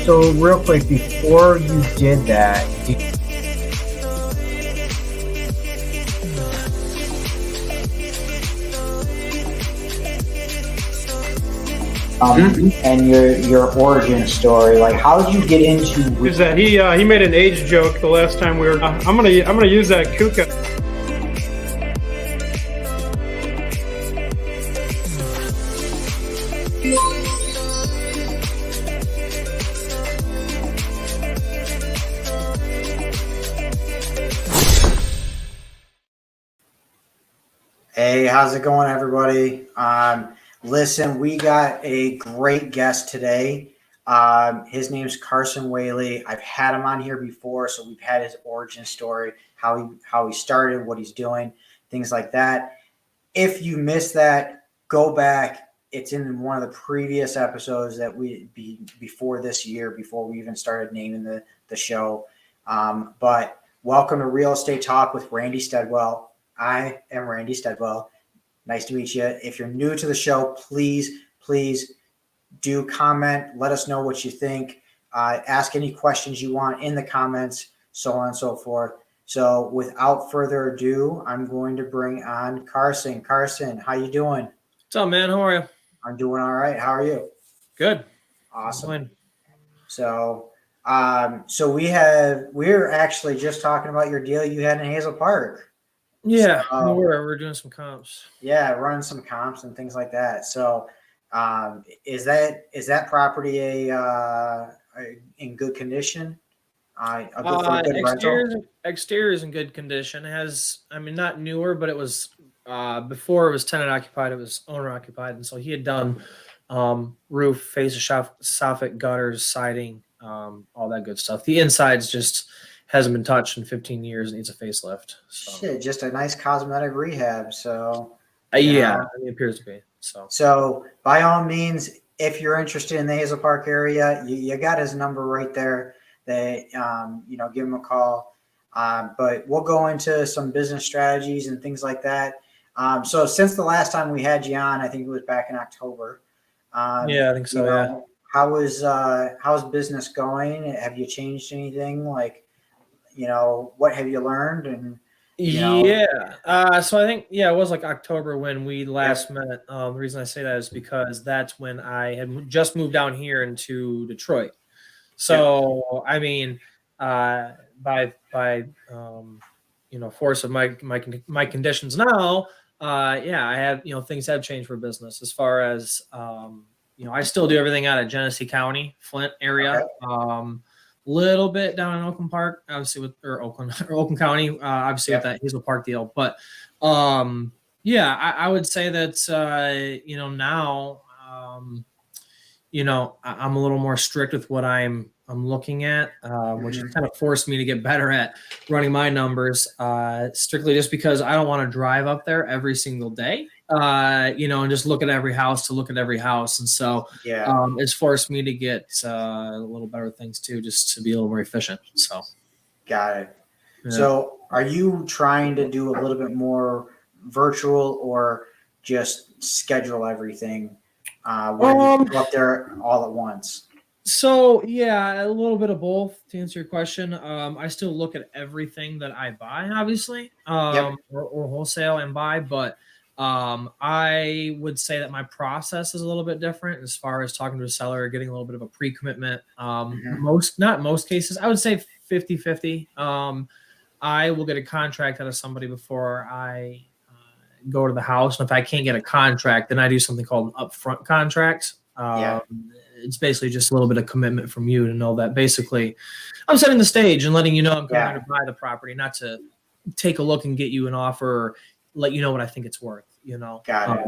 So real quick, before you did that, and your origin story, like how did you get into? Is that he made an age joke the last time we were? I'm gonna use that Kuka. Hey, how's it going, everybody? Listen, we got a great guest today. His name's Carson Whaley. I've had him on here before, so we've had his origin story, how he started, what he's doing, things like that. If you missed that, go back. It's in one of the previous episodes that before this year, before we even started naming the show. But welcome to Real Estate Talk with Randy Stedwell. I am Randy Stedwell. Nice to meet you. If you're new to the show, please do comment. Let us know what you think. Ask any questions you want in the comments, so on and so forth. So without further ado, I'm going to bring on Carson. Carson, how you doing? What's up, man? How are you? I'm doing all right. How are you? Good. Awesome. So we're actually just talking about your deal you had in Hazel Park. Yeah, we're doing some comps. Yeah, running some comps and things like that. So, is that property in good condition? Exterior is in good condition. It has, not newer, but it was before it was tenant occupied. It was owner occupied, and so he had done roof, face of soffit, gutters, siding, all that good stuff. The inside's just hasn't been touched in 15 years. Needs a facelift. So. Shit, just a nice cosmetic rehab. So it appears to be. So by all means, if you're interested in the Hazel Park area, you got his number right there. They give him a call. But we'll go into some business strategies and things like that. So since the last time we had you on, I think it was back in October. I think so. Yeah. How's business going? Have you changed anything? What have you learned? And so I think it was like October when we last met. The reason I say that is because that's when I had just moved down here into Detroit. So by force of my conditions now, I have things have changed for business as far as I still do everything out of Genesee County, Flint area. Okay. Little bit down in Oakland Park, obviously Oakland County, obviously with that Hazel Park deal. But I would say that now I'm a little more strict with what I'm looking at, which has kind of forced me to get better at running my numbers, strictly just because I don't want to drive up there every single day. And just look at every house. And so it's forced me to get a little better things too, just to be a little more efficient. So. Got it. Yeah. So are you trying to do a little bit more virtual or just schedule everything where you go up there all at once? So a little bit of both to answer your question. I still look at everything that I buy, obviously, or wholesale and buy, but I would say that my process is a little bit different as far as talking to a seller, getting a little bit of a pre-commitment. Not most cases, I would say 50-50. I will get a contract out of somebody before I go to the house. And if I can't get a contract, then I do something called an upfront contract. It's basically just a little bit of commitment from you to know that basically I'm setting the stage and letting you know I'm coming to buy the property, not to take a look and get you an offer or let you know what I think it's worth, Got it.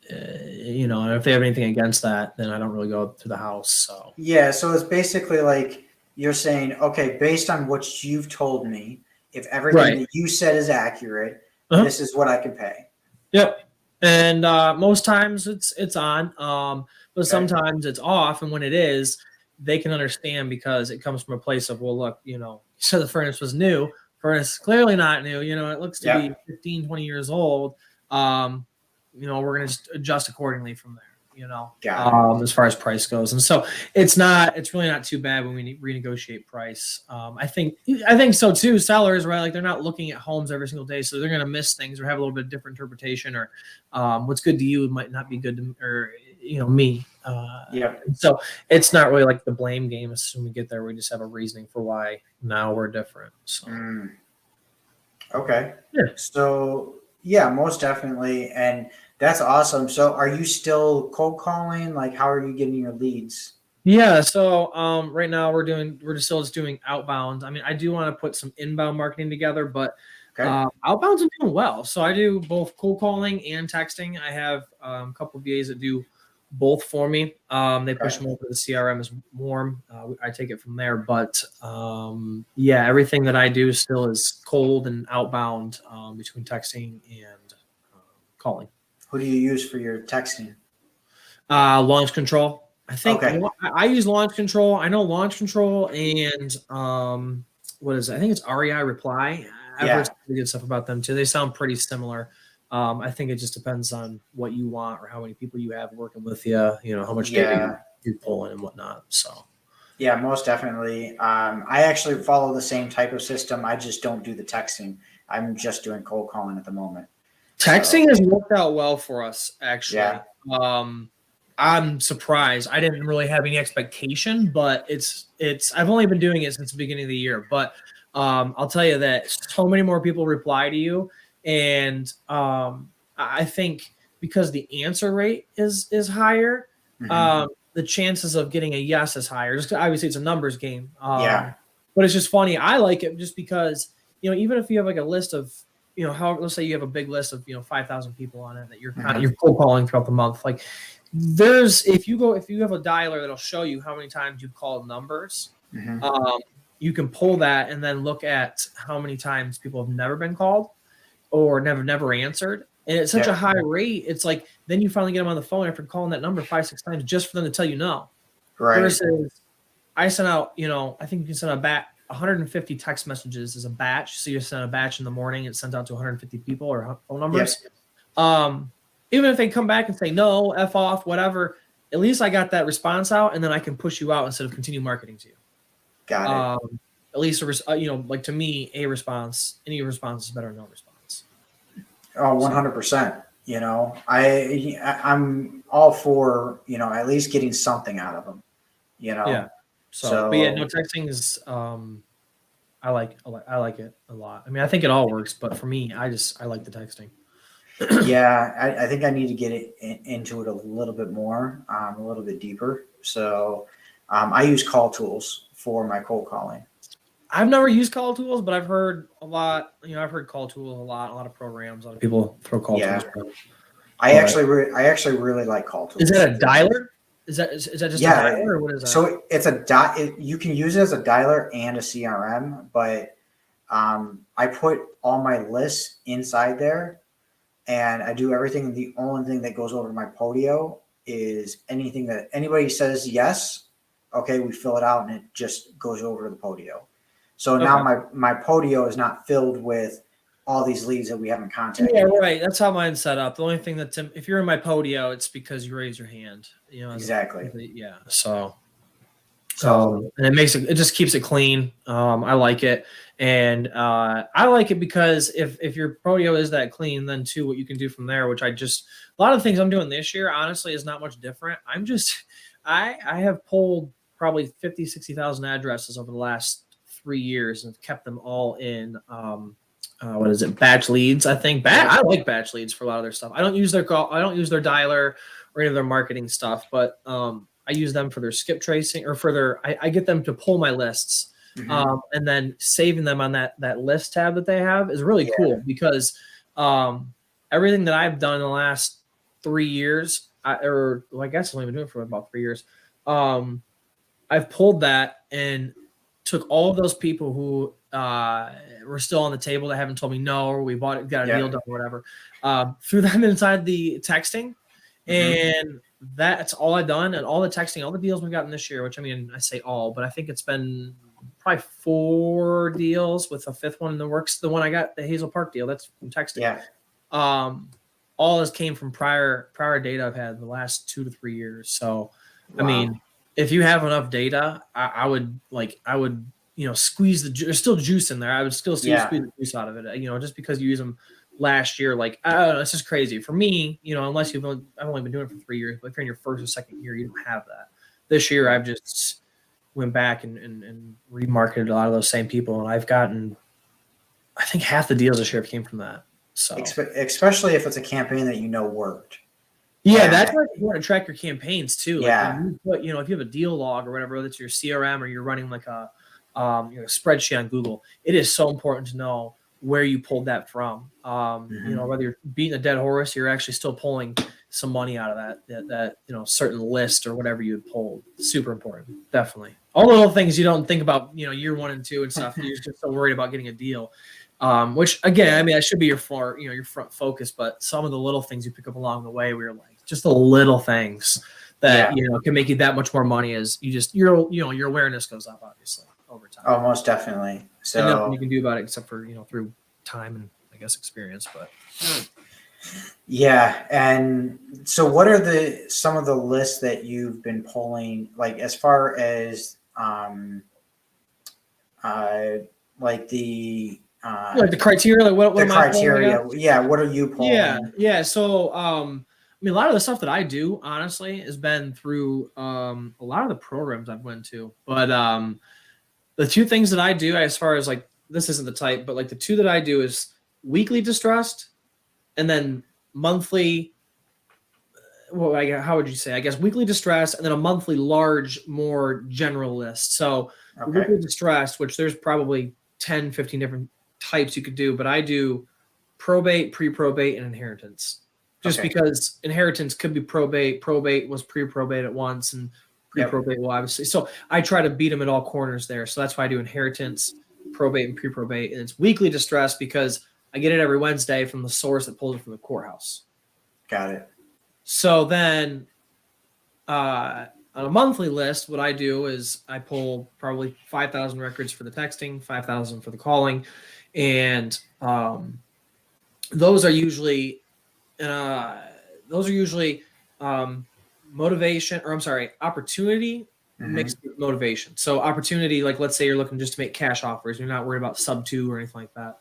And if they have anything against that, then I don't really go to the house. So so it's basically like you're saying, okay, based on what you've told me, if everything that you said is accurate, this is what I can pay. Yep. And most times it's on, but sometimes it's off. And when it is, they can understand because it comes from a place of, well, look, so the furnace was new. Furnace clearly not new. It looks to be 15, 20 years old. We're going to just adjust accordingly from there. as far as price goes. And so it's really not too bad when we renegotiate price. I think so too. Sellers, right? Like they're not looking at homes every single day, so they're going to miss things or have a little bit different interpretation, or what's good to you might not be good to me. So it's not really like the blame game. As soon as we get there, we just have a reasoning for why now we're different. So. Okay. Yeah. So yeah, most definitely. And that's awesome. So are you still cold calling? Like how are you getting your leads? Yeah. So right now we're still just doing outbound. I mean, I do want to put some inbound marketing together, but outbounds are doing well. So I do both cold calling and texting. I have a couple of VAs that do both for me. They push them over. The CRM is warm. I take it from there. But everything that I do still is cold and outbound between texting and calling. Who do you use for your texting? Launch Control. I think I use Launch Control. I know Launch Control and what is it? I think it's REI Reply. I've heard some pretty good stuff about them too. They sound pretty similar. I think it just depends on what you want or how many people you have working with you, how much data you're pulling and whatnot. So, yeah, most definitely. I actually follow the same type of system. I just don't do the texting. I'm just doing cold calling at the moment. Texting has worked out well for us, actually. Yeah. I'm surprised. I didn't really have any expectation, but I've only been doing it since the beginning of the year. But I'll tell you that so many more people reply to you. And I think because the answer rate is higher, the chances of getting a yes is higher. Just obviously, it's a numbers game. But it's just funny. I like it just because even if you have like a list of let's say you have a big list of 5,000 people on it that you're you're cold calling throughout the month. Like if you have a dialer that'll show you how many times you've called numbers. You can pull that and then look at how many times people have never been called or never answered. And it's such a high rate. It's like, then you finally get them on the phone after calling that number 5-6 times just for them to tell you no. Right. Versus I sent out, I think you can send 150 text messages as a batch. So you send a batch in the morning, it's sent out to 150 people or phone numbers. Even if they come back and say, no, F off, whatever, at least I got that response out and then I can push you out instead of continue marketing to you. Got it. At least, like to me, any response is better than no response. Oh, 100%. I'm all for, at least getting something out of them, Yeah. So but no, texting is, I like it a lot. I mean, I think it all works, but for me, I like the texting. Yeah. I think I need to get into it a little bit more, a little bit deeper. So I use call tools for my cold calling. I've never used call tools, but I've heard a lot. I've heard call tools a lot of programs. A lot of people throw call tools. I actually really like call tools. Is that a dialer? Is that just a dialer, or what is that? So it's you can use it as a dialer and a CRM, but I put all my lists inside there, and I do everything. The only thing that goes over to my Podio is anything that anybody says yes. Okay, we fill it out, and it just goes over to the Podio. So now my Podio is not filled with all these leads that we haven't contacted. Yeah, right. That's how mine's set up. The only thing that if you're in my Podio, it's because you raise your hand. Exactly. Yeah. So and it just keeps it clean. I like it, and I like it because if your Podio is that clean, then too what you can do from there, which a lot of the things I'm doing this year, honestly, is not much different. I have pulled probably 50,000-60,000 addresses over the last 3 years and kept them all in batch leads. I think I like batch leads for a lot of their stuff. I don't use their dialer or any of their marketing stuff, but I use them for their skip tracing or for I get them to pull my lists. And then saving them on that list tab that they have is really cool because everything that I've done in the last 3 years, I guess I've only been doing it for about 3 years. I've pulled that and took all of those people who were still on the table that haven't told me no, or we got a deal done or whatever, threw them inside the texting. And that's all I've done. And all the texting, all the deals we've gotten this year, which I mean, I say all, but I think it's been probably 4 deals with a 5th one in the works. The one I got, the Hazel Park deal, that's from texting. all this came from prior data I've had in the last 2 to 3 years. So, I Wow. mean, if you have enough data, I would squeeze there's still juice in there. I would still squeeze the juice out of it. Just because you use them last year, like, I don't know, it's just crazy for me. Unless I've only been doing it for 3 years, but if you're in your first or second year, you don't have that. This year, I've just went back and remarketed a lot of those same people, and I've gotten, I think, half the deals this year came from that. So, especially if it's a campaign that worked. Yeah, that's why you want to track your campaigns too. Yeah. Like if you have a deal log or whatever, whether it's your CRM or you're running like a spreadsheet on Google, it is so important to know where you pulled that from. Whether you're beating a dead horse, you're actually still pulling some money out of that certain list or whatever you had pulled. Super important, definitely. All the little things you don't think about, year 1 and 2 and stuff. You're just so worried about getting a deal. Which again, I mean, that should be your front focus, but some of the little things you pick up along the way, where you're like, just the little things that can make you that much more money as your awareness goes up, obviously, over time. Oh, most definitely. So and nothing you can do about it except for through time and I guess experience. But yeah, and so what are some of the lists that you've been pulling, like as far as like the criteria, like what the am criteria? I Yeah, what are you pulling? Yeah. So, I mean, a lot of the stuff that I do, honestly, has been through a lot of the programs I've went to. But the 2 things that I do, as far as like, this isn't the type, but like the 2 that I do is weekly distressed, and then monthly. Well, how would you say? I guess weekly distressed, and then a monthly large, more general list. So weekly distressed, which there's probably 10, 15 different types you could do, but I do probate, pre-probate, and inheritance. Just because inheritance could be probate was pre-probate at once, and pre-probate will obviously. So I try to beat them at all corners there. So that's why I do inheritance, probate, and pre-probate. And it's weekly distress because I get it every Wednesday from the source that pulls it from the courthouse. Got it. So then on a monthly list, what I do is I pull probably 5,000 records for the texting, 5,000 for the calling. And those are usually motivation, or I'm sorry, opportunity mixed with motivation. So opportunity, like let's say you're looking just to make cash offers, you're not worried about sub 2 or anything like that.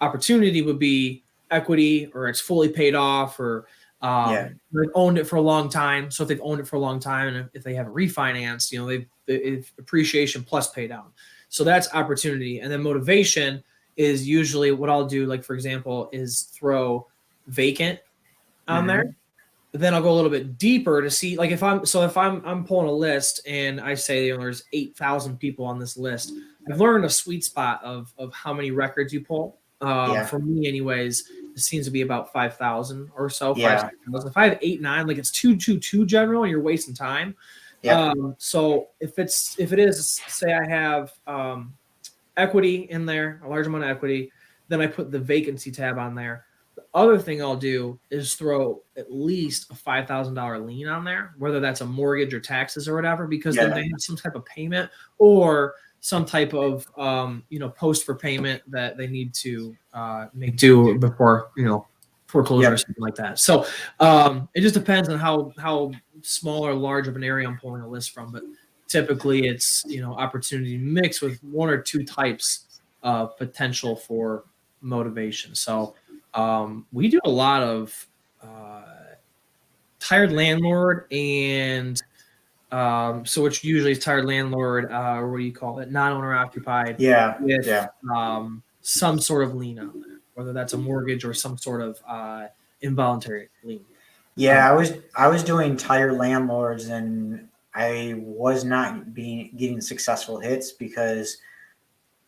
Opportunity would be equity, or it's fully paid off, or they've owned it for a long time. So if they've owned it for a long time, and if they haven't refinanced, they've appreciation plus pay down. So that's opportunity. And then motivation is usually what I'll do, like for example, is throw vacant on there. But then I'll go a little bit deeper to see, like if I'm pulling a list and I say there's 8,000 people on this list, I've learned a sweet spot of how many records you pull. For me, anyways, it seems to be about 5,000 or so. 5,000. If I have 8, 9, like it's too general, and you're wasting time. So if it is, say I have equity in there, a large amount of equity, then I put the vacancy tab on there. The other thing I'll do is throw at least a $5,000 lien on there, whether that's a mortgage or taxes or whatever, because then they have some type of payment or some type of post for payment that they need to make due before foreclosure or something like that. So it just depends on how small or large of an area I'm pulling a list from, but typically it's opportunity mixed with 1 or 2 types of potential for motivation. So we do a lot of tired landlord, and so which usually is tired landlord, or what do you call it, non-owner occupied, with some sort of lien on there, whether that's a mortgage or some sort of involuntary lien. I was doing tired landlords, and I was not getting successful hits because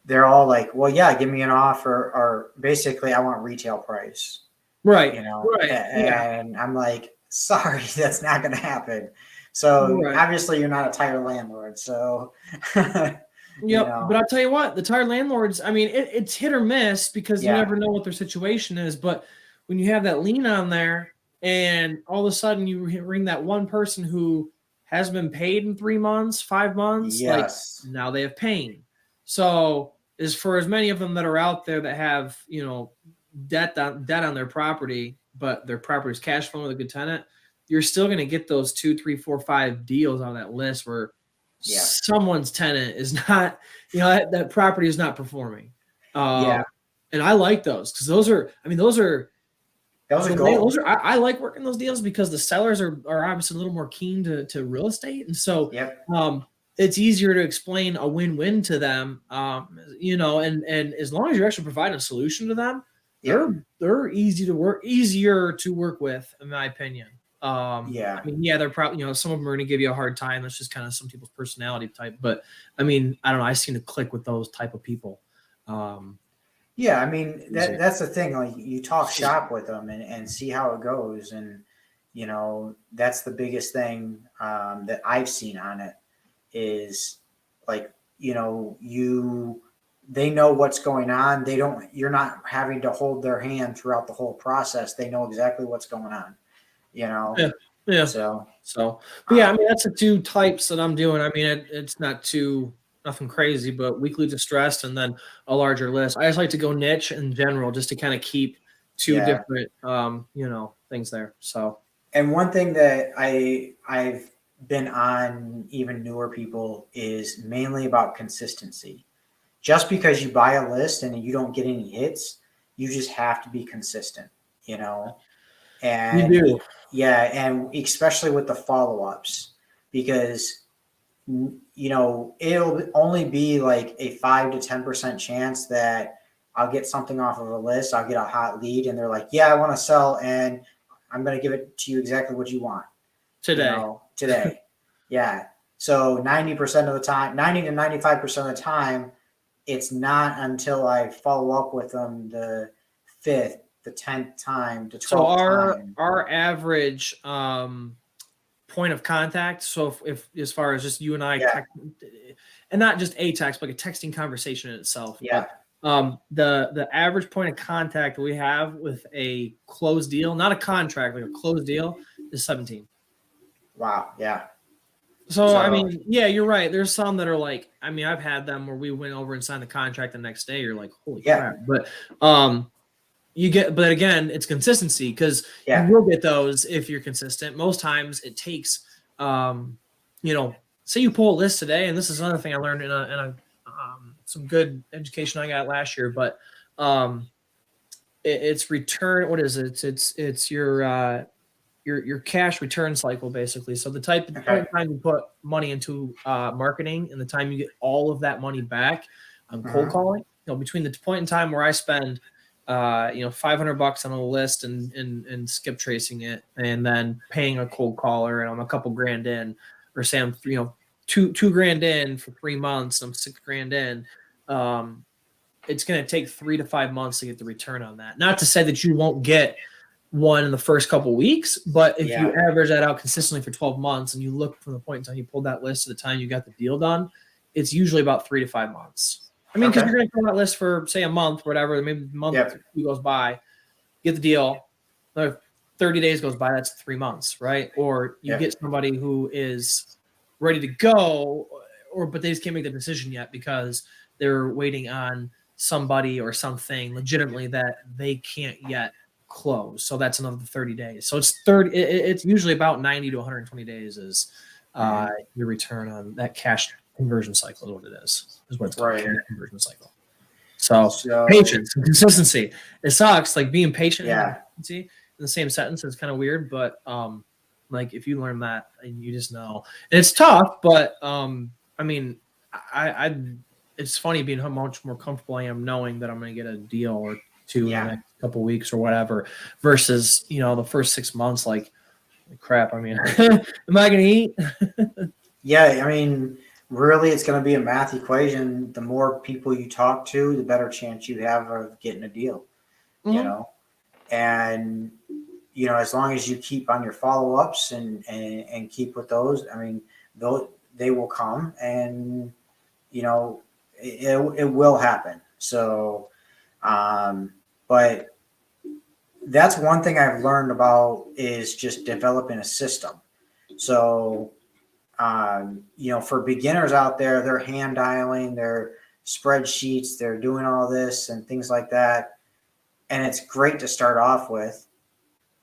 they're all like, well, yeah, give me an offer, or basically I want retail price. Right. And I'm like, sorry, that's not going to happen. So obviously you're not a tired landlord. So, but I'll tell you what, the tired landlords, I mean, it's hit or miss because you never know what their situation is. But when you have that lien on there and all of a sudden you ring that one person who has been paid in 3 months, 5 months, like now they have pain. So as for as many of them that are out there that have, debt on their property, but their property is cash flowing with a good tenant, you're still going to get those 2, 3, 4, 5 deals on that list where someone's tenant is not, that property is not performing. And I like those because those are gold. I like working those deals because the sellers are obviously a little more keen to real estate. And so, it's easier to explain a win-win to them, and as long as you're actually providing a solution to them, they're easier to work with, in my opinion. They're probably, some of them are going to give you a hard time. That's just kind of some people's personality type. But I don't know. I seem to click with those type of people. That's the thing. Like, you talk shop with them and see how it goes. And, that's the biggest thing that I've seen on it is, like, they know what's going on. You're not having to hold their hand throughout the whole process. They know exactly what's going on, Yeah. So, that's the two types that I'm doing. It's not nothing crazy, but weekly distressed and then a larger list. I just like to go niche in general, just to kind of keep two different, things there. So, and one thing that I've been on, even newer people, is mainly about consistency. Just because you buy a list and you don't get any hits, you just have to be consistent, and you do. And especially with the follow-ups, because it'll only be like a 5 to 10% chance that I'll get something off of a list. I'll get a hot lead and they're like, I want to sell, and I'm going to give it to you exactly what you want today. Yeah. So 90% of the time, 90 to 95% of the time, it's not until I follow up with them the 5th, the 10th time, the 12th time. Our average point of contact. So if as far as just you and I, and not just a text, but a texting conversation in itself. Yeah. But, the average point of contact we have with a closed deal, not a contract, like a closed deal, is 17. Wow. Yeah. So you're right. There's some that are like, I've had them where we went over and signed the contract the next day. You're like, holy crap. But but again, it's consistency, because you will get those if you're consistent. Most times it takes, say you pull a list today, and this is another thing I learned in a some good education I got last year, but it's return. What is it? It's your cash return cycle, basically. So the time you put money into marketing and the time you get all of that money back on cold calling, between the point in time where I spend $500 on a list and skip tracing it, and then paying a cold caller, and I'm a couple grand in, or say I'm two grand in for 3 months, and I'm $6,000 in. It's going to take 3 to 5 months to get the return on that. Not to say that you won't get one in the first couple of weeks, but if you average that out consistently for 12 months and you look from the point in time you pulled that list to the time you got the deal done, it's usually about 3 to 5 months. Because you're going to pull that list for, say, a month or whatever, maybe a month or two goes by, get the deal, another 30 days goes by, that's 3 months, right? Or you get somebody who is ready to go, but they just can't make the decision yet because they're waiting on somebody or something legitimately that they can't yet close. So that's another 30 days. So it's usually about 90 to 120 days is your return on that cash conversion cycle is what it is what it's called, conversion cycle. So patience and consistency. It sucks, like being patient and consistency in the same sentence is kind of weird, but like if you learn that, and you just know, and it's tough, but it's funny being how much more comfortable I am knowing that I'm going to get a deal or two in the next couple of weeks or whatever, versus the first 6 months, like crap. Am I going to eat? Really, it's going to be a math equation. The more people you talk to, the better chance you have of getting a deal. And as long as you keep on your follow-ups and keep with those, they will come, and it will happen. So, but that's one thing I've learned about is just developing a system. So, for beginners out there, they're hand dialing, their spreadsheets, they're doing all this and things like that. And it's great to start off with,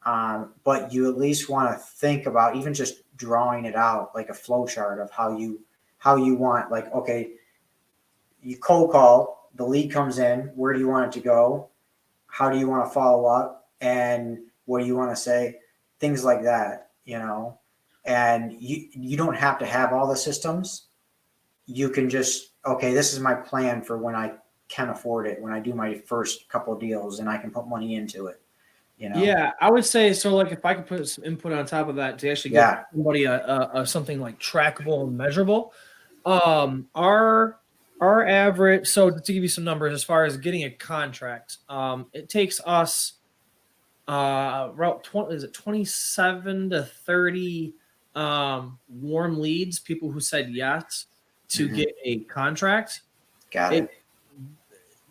But you at least want to think about even just drawing it out like a flow chart of how you want, like, okay, you cold call, the lead comes in, where do you want it to go? How do you want to follow up? And what do you want to say? Things like that, and you don't have to have all the systems. You can just, okay, this is my plan for when I can afford it, when I do my first couple of deals and I can put money into it. Yeah, I would say so. Like, if I could put some input on top of that to actually give somebody a something like trackable and measurable. Our average. So to give you some numbers, as far as getting a contract, it takes us about 27 to 30 warm leads, people who said yes to get a contract. Got it.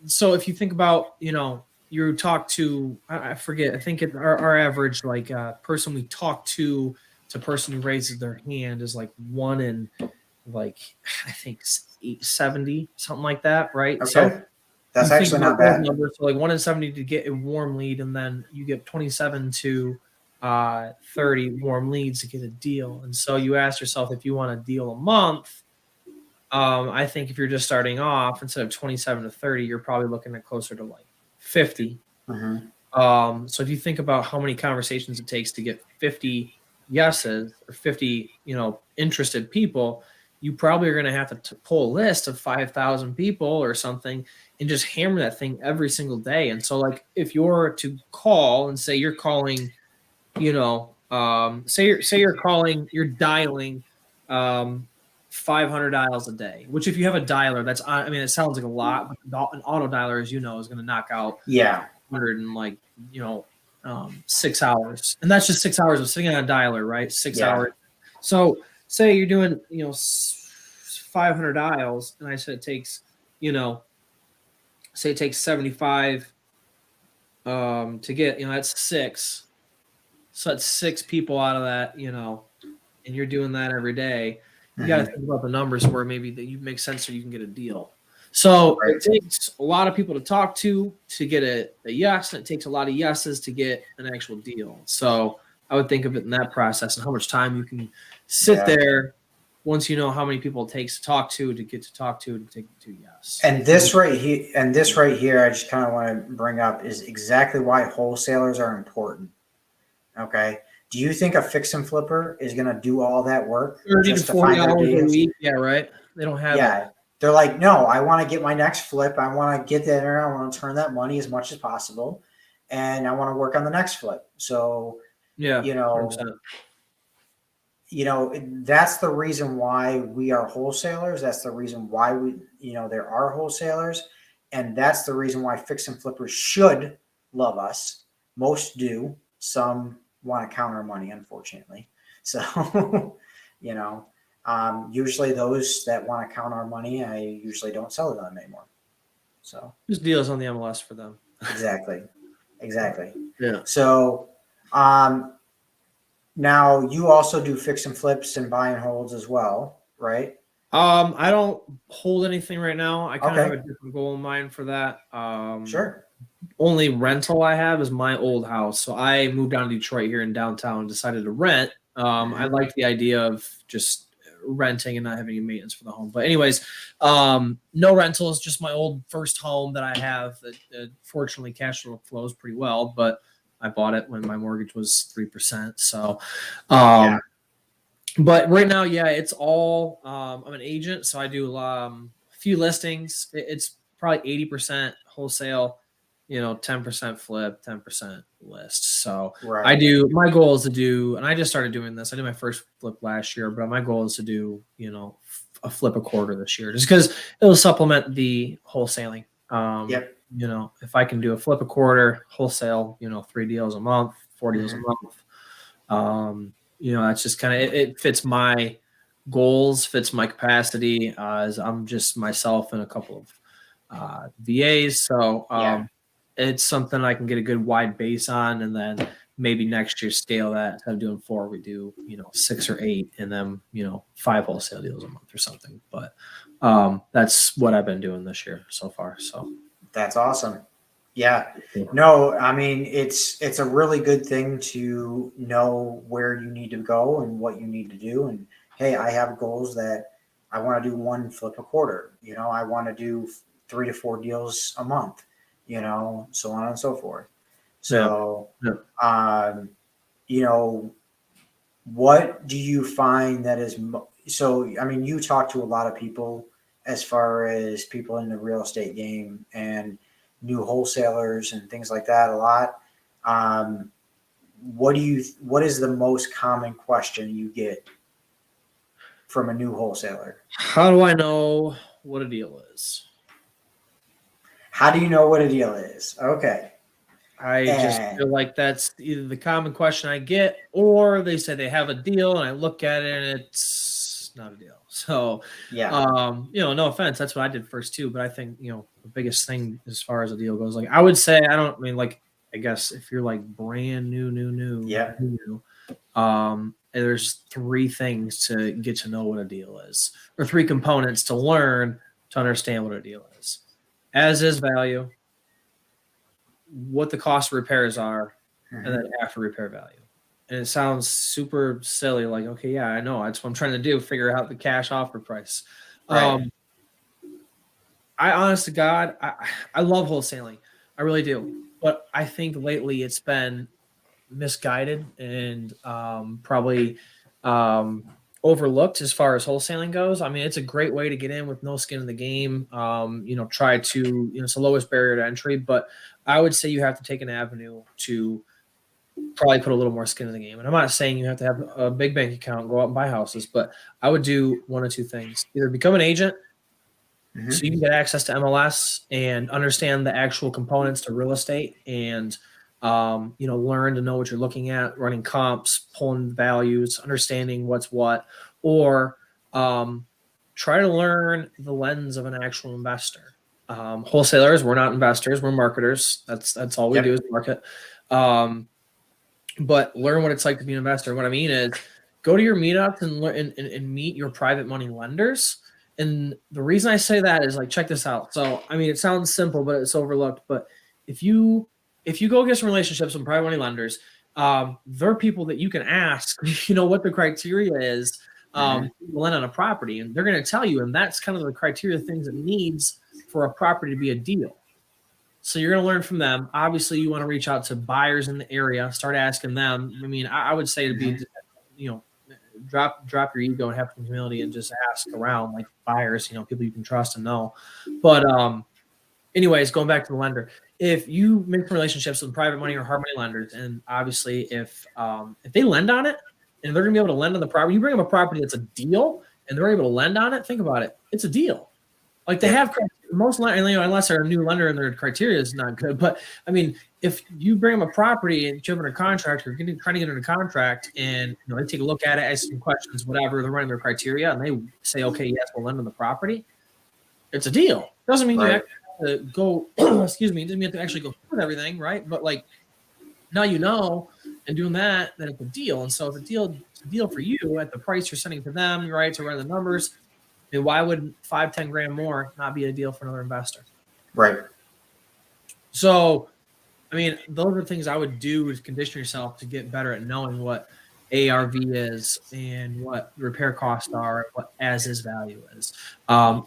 So if you think about, you talk to, I forget, I think our average, like, person we talk to person who raises their hand is like 1 in, like, I think 70, something like that, right? Okay. So that's actually not bad. Numbers, so like 1 in 70 to get a warm lead, and then you get 27 to 30 warm leads to get a deal. And so you ask yourself, if you want a deal a month, I think if you're just starting off, instead of 27 to 30, you're probably looking at closer to like 50. So if you think about how many conversations it takes to get 50 yeses or 50, interested people, you probably are going to have to pull a list of 5,000 people or something and just hammer that thing every single day. And so, like, if you're to call and say you're calling, you're dialing 500 dials a day, which, if you have a dialer, it sounds like a lot, but an auto dialer, as you know, is going to knock out 100 in 6 hours. And that's just 6 hours of sitting on a dialer, right? 6 hours. So say you're doing, 500 dials, and I said it takes, say it takes 75 to get, that's 6. So that's 6 people out of that, and you're doing that every day. You got to think about the numbers where maybe that you make sense so you can get a deal. So it takes a lot of people to talk to get a yes, and it takes a lot of yeses to get an actual deal. So I would think of it in that process and how much time you can sit there once you know how many people it takes to talk to get to talk to take it to yes. And this right here, I just kind of want to bring up is exactly why wholesalers are important. Okay. Do you think a fix and flipper is going to do all that work? 30 to 40 hours a week. Yeah, right. They don't have it. They're like, no, I want to get my next flip. I want to get there. I want to turn that money as much as possible. And I want to work on the next flip. So, 100%. That's the reason why we are wholesalers. That's the reason why there are wholesalers. And that's the reason why fix and flippers should love us. Most do. Some want to count our money, unfortunately. So, usually those that want to count our money, I usually don't sell to them anymore. So just deals on the MLS for them. Exactly. Yeah. So, now you also do fix and flips and buy and holds as well, right? I don't hold anything right now. I kind of have a different goal in mind for that. Sure. Only rental I have is my old house. So I moved down to Detroit here in downtown and decided to rent. I like the idea of just renting and not having any maintenance for the home. But anyways, no rentals, just my old first home that I have that fortunately cash flows pretty well, but I bought it when my mortgage was 3%. So, but right now, it's all, I'm an agent. So I do a few listings. It's probably 80% wholesale, 10% flip, 10% list. So my goal is to do, and I just started doing this. I did my first flip last year, but my goal is to do, a flip a quarter this year, just because it'll supplement the wholesaling. If I can do a flip a quarter, wholesale, 3 deals a month, 4 deals a month, that's just kind of, it fits my goals, fits my capacity, as I'm just myself and a couple of VAs. So, it's something I can get a good wide base on, and then maybe next year scale that. Instead of doing 4, we do 6 or 8, and then 5 wholesale deals a month or something. But that's what I've been doing this year so far. So that's awesome. Yeah. No, I mean it's a really good thing to know where you need to go and what you need to do. And hey, I have goals that I want to do one flip a quarter. I want to do 3 to 4 deals a month. So on and so forth. So, Yeah. um, you know, what do you find that is so? I mean, you talk to a lot of people as far as people in the real estate game and new wholesalers and things like that a lot. Um, what is the most common question you get from a new wholesaler? How do I know what a deal is? How do you know what a deal is? Okay. I just And feel like that's either the common question I get, or they say they have a deal and I look at it and it's not a deal. So, yeah. no offense, that's what I did first too. But I think, the biggest thing as far as a deal goes, like I would say, I guess if you're like brand new, Yeah. there's 3 things to get to know what a deal is, or 3 components to learn to understand what a deal is. As is value, what the cost of repairs are, and then after repair value. And it sounds super silly, like, okay, yeah, I know. That's what I'm trying to do, figure out the cash offer price. Right. I honest to God, I love wholesaling. I really do. But I think lately it's been misguided and probably overlooked as far as wholesaling goes. I mean, it's a great way to get in with no skin in the game. Try to, it's the lowest barrier to entry, but I would say you have to take an avenue to probably put a little more skin in the game. And I'm not saying you have to have a big bank account and go out and buy houses, but I would do 1 or 2 things. Either become an agent so you can get access to MLS and understand the actual components to real estate and learn to know what you're looking at, running comps, pulling values, understanding what's what, or try to learn the lens of an actual investor. Wholesalers, we're not investors, we're marketers. That's all we do is market. But learn what it's like to be an investor. What I mean is go to your meetups and learn and meet your private money lenders. And the reason I say that is like, check this out. So, I mean, it sounds simple, but it's overlooked. But if you go get some relationships with private money lenders, they're people that you can ask, what the criteria is to lend on a property. And they're going to tell you, and that's kind of the criteria things it needs for a property to be a deal. So you're going to learn from them. Obviously, you want to reach out to buyers in the area, start asking them. I mean, I would say to be, drop your ego and have some humility and just ask around like buyers, people you can trust and know. But anyways, going back to the lender, if you make some relationships with private money or hard money lenders, and obviously if they lend on it and they're going to be able to lend on the property, you bring them a property that's a deal and they're able to lend on it. Think about it. It's a deal. Like they have most, unless they're a new lender and their criteria is not good. But I mean, if you bring them a property and you have under contract or trying to get under contract and they take a look at it, ask some questions, whatever, they're running their criteria and they say, okay, yes, we'll lend on the property. It's a deal. Doesn't mean you have to go, excuse me, it doesn't mean you have to actually go through everything, right? But like now and doing that, then it's a deal. And so if it's a deal for you at the price you're sending to them, right, to run the numbers. I mean, why would $5-10 grand more not be a deal for another investor? Right. So, I mean, those are things I would do to condition yourself to get better at knowing what ARV is and what repair costs are, what as is value is.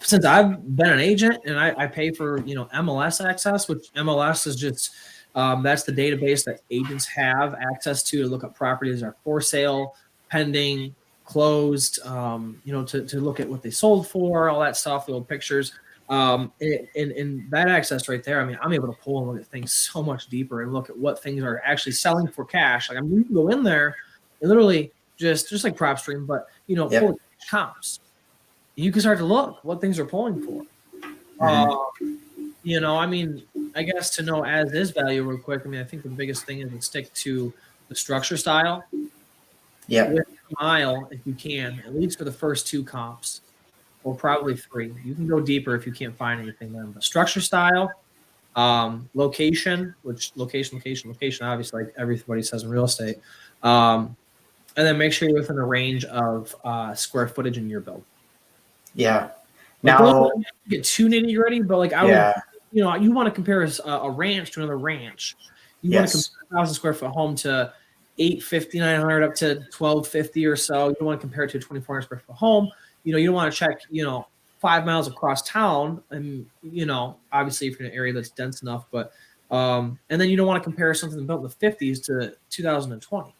Since I've been an agent and I pay for MLS access, which MLS is just that's the database that agents have access to look up properties that are for sale, pending, closed, to look at what they sold for, all that stuff, the old pictures. And that access right there, I mean, I'm able to pull and look at things so much deeper and look at what things are actually selling for cash. Like, I mean, you can go in there and literally just like PropStream, but, pull comps. You can start to look what things are pulling for. I mean, I guess to know as is value real quick, I mean, I think the biggest thing is to stick to the structure style. Yeah. With a mile, if you can, at least for the first 2 comps, or probably 3. You can go deeper if you can't find anything then. But structure style, location, which location, obviously, like everybody says in real estate. And then make sure you're within a range of square footage in your build. Yeah. Like, Now, don't get too nitty gritty, but like I you want to compare a ranch to another ranch. You want to Yes. compare a 1,000 square foot home to 850, 900 up to 1250 or so. You don't want to compare it to a 2,400 square foot home. You don't want to check, 5 miles across town. And, obviously if you're in an area that's dense enough, but, and then you don't want to compare something built in the 50s to 2020.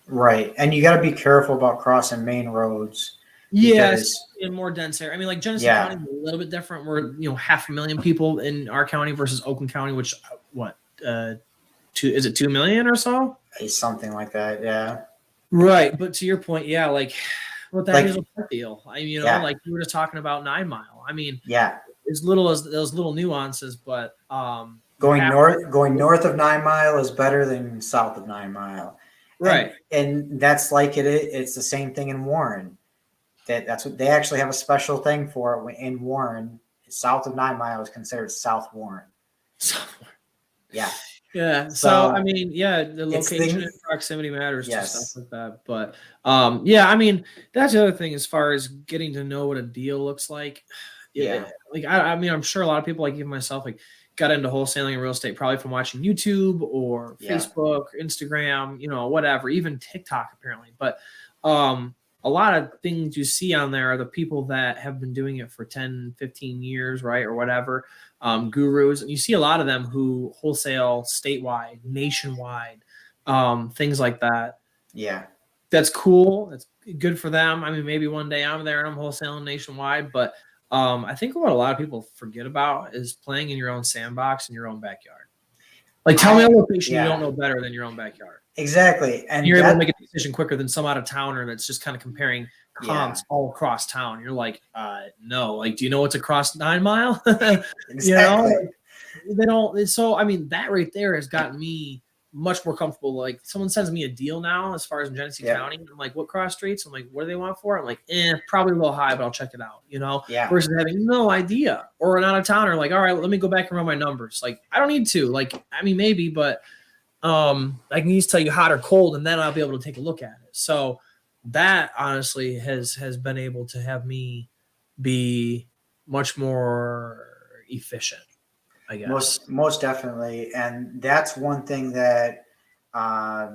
Right. And you got to be careful about crossing main roads. Yes, in more dense area. I mean, like Genesee Yeah. County is a little bit different. We're 500,000 people in our county versus Oakland County, which is it 2 million or so? Something like that. Yeah. Right. But to your point, yeah, like what that is a deal. I mean, Yeah. like you were just talking about 9 Mile. I mean, yeah, as little as those little nuances, but going north of 9 Mile is better than south of 9 Mile. Right. And that's like it's the same thing in Warren. That's what they actually have a special thing for it in Warren. South of 9 Mile is considered South Warren. Yeah. Yeah. So I mean, yeah, the location and proximity matters to stuff like that. But yeah, I mean, that's the other thing as far as getting to know what a deal looks like. Yeah. Like I mean, I'm sure a lot of people like even myself like got into wholesaling and real estate probably from watching YouTube or Facebook, Instagram, whatever, even TikTok apparently. But a lot of things you see on there are the people that have been doing it for 10, 15 years, right? Or whatever, gurus. And you see a lot of them who wholesale statewide, nationwide, things like that. Yeah. That's cool. That's good for them. I mean, maybe one day I'm there and I'm wholesaling nationwide, but I think what a lot of people forget about is playing in your own sandbox in your own backyard. Like tell me a location you don't know better than your own backyard. Exactly. And you're able to make a decision quicker than some out of towner that's just kind of comparing comps all across town. You're like, no, like, do you know what's across 9 Mile? Exactly. They don't. So, I mean, that right there has gotten me much more comfortable. Like someone sends me a deal now, as far as in Genesee County. I'm like, what cross streets? I'm like, what do they want for it? I'm like, probably a little high, but I'll check it out, versus having no idea or an out of towner. Like, all right, let me go back and run my numbers. Like, I don't need to, like, I mean, maybe, but I can just tell you hot or cold, and then I'll be able to take a look at it. So that honestly has been able to have me be much more efficient, I guess. Most definitely. And that's one thing that, I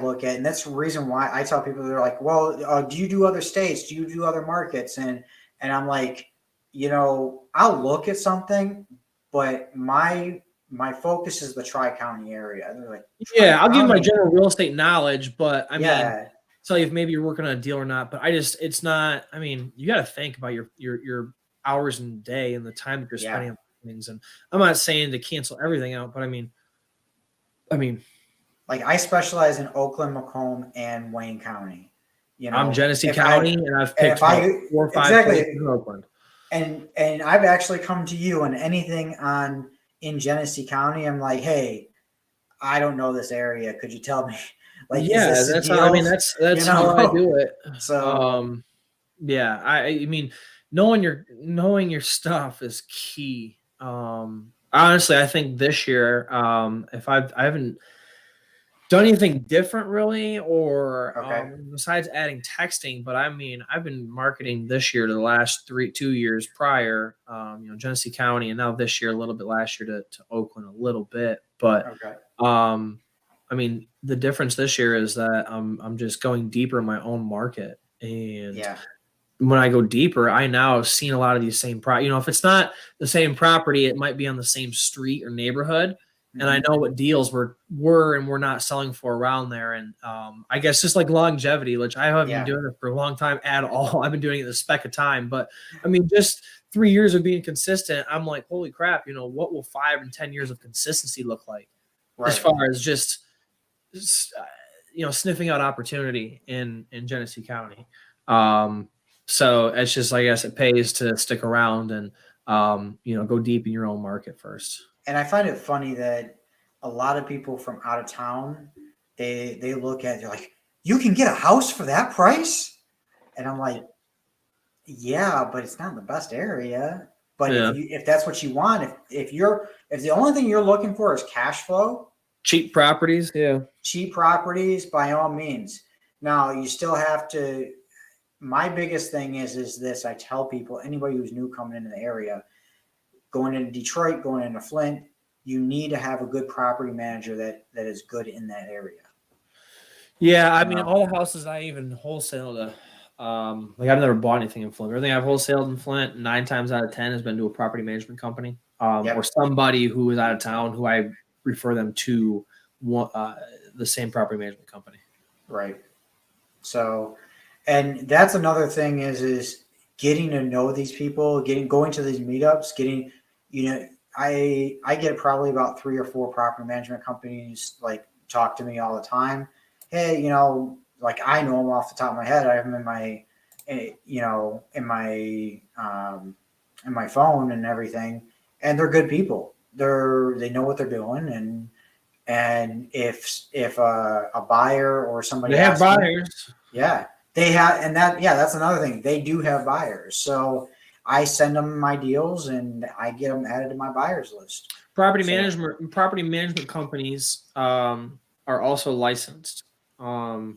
look at, and that's the reason why I tell people, they're like, well, do you do other states? Do you do other markets? And I'm like, I'll look at something, but my focus is the Tri-County area. They're like, I'll give my general real estate knowledge, but I mean, tell you if maybe you're working on a deal or not. But it's not. I mean, you got to think about your hours in the day and the time that you're spending on things. And I'm not saying to cancel everything out, but I mean, like I specialize in Oakland, Macomb, and Wayne County. I'm Genesee County, and I've picked 4 or 5 places in Oakland. And I've actually come to you on anything in Genesee County. I'm like, hey, I don't know this area. Could you tell me? Like, that's how, I mean, that's how I do it. So, I mean, knowing your stuff is key. Honestly, I think this year, if I haven't done anything different really, or besides adding texting, but I mean, I've been marketing this year to the last 2 years prior, Genesee County, and now this year a little bit, last year to Oakland a little bit, but I mean, the difference this year is that I'm just going deeper in my own market, and when I go deeper, I now have seen a lot of these same if it's not the same property, it might be on the same street or neighborhood. And I know what deals were and were not selling for around there. And I guess just like longevity, which I haven't been doing it for a long time at all. I've been doing it a speck of time. But I mean, just 3 years of being consistent, I'm like, holy crap, what will 5 and 10 years of consistency look like as far as just sniffing out opportunity in Genesee County. So it's just, I guess it pays to stick around and, go deep in your own market first. And I find it funny that a lot of people from out of town, they look at it, they're like, you can get a house for that price? And I'm like, yeah, but it's not in the best area. But if that's what you want, if the only thing you're looking for is cash flow, cheap properties, by all means. Now you still have to. My biggest thing is this: I tell people, anybody who's new coming into the area, going into Detroit, going into Flint, you need to have a good property manager that is good in that area. Yeah, I mean, all the houses I even wholesale to, like I've never bought anything in Flint. Everything I've wholesaled in Flint, 9 times out of 10 has been to a property management company, or somebody who is out of town who I refer them to the same property management company. Right. So, and that's another thing is getting to know these people, going to these meetups, I get probably about 3 or 4 property management companies like talk to me all the time. Hey, like I know them off the top of my head. I have them in my, in my phone and everything, and they're good people. They know what they're doing, and if a buyer or somebody they have buyers, they have, and that's another thing. They do have buyers, so I send them my deals and I get them added to my buyers list. Property management companies are also licensed. So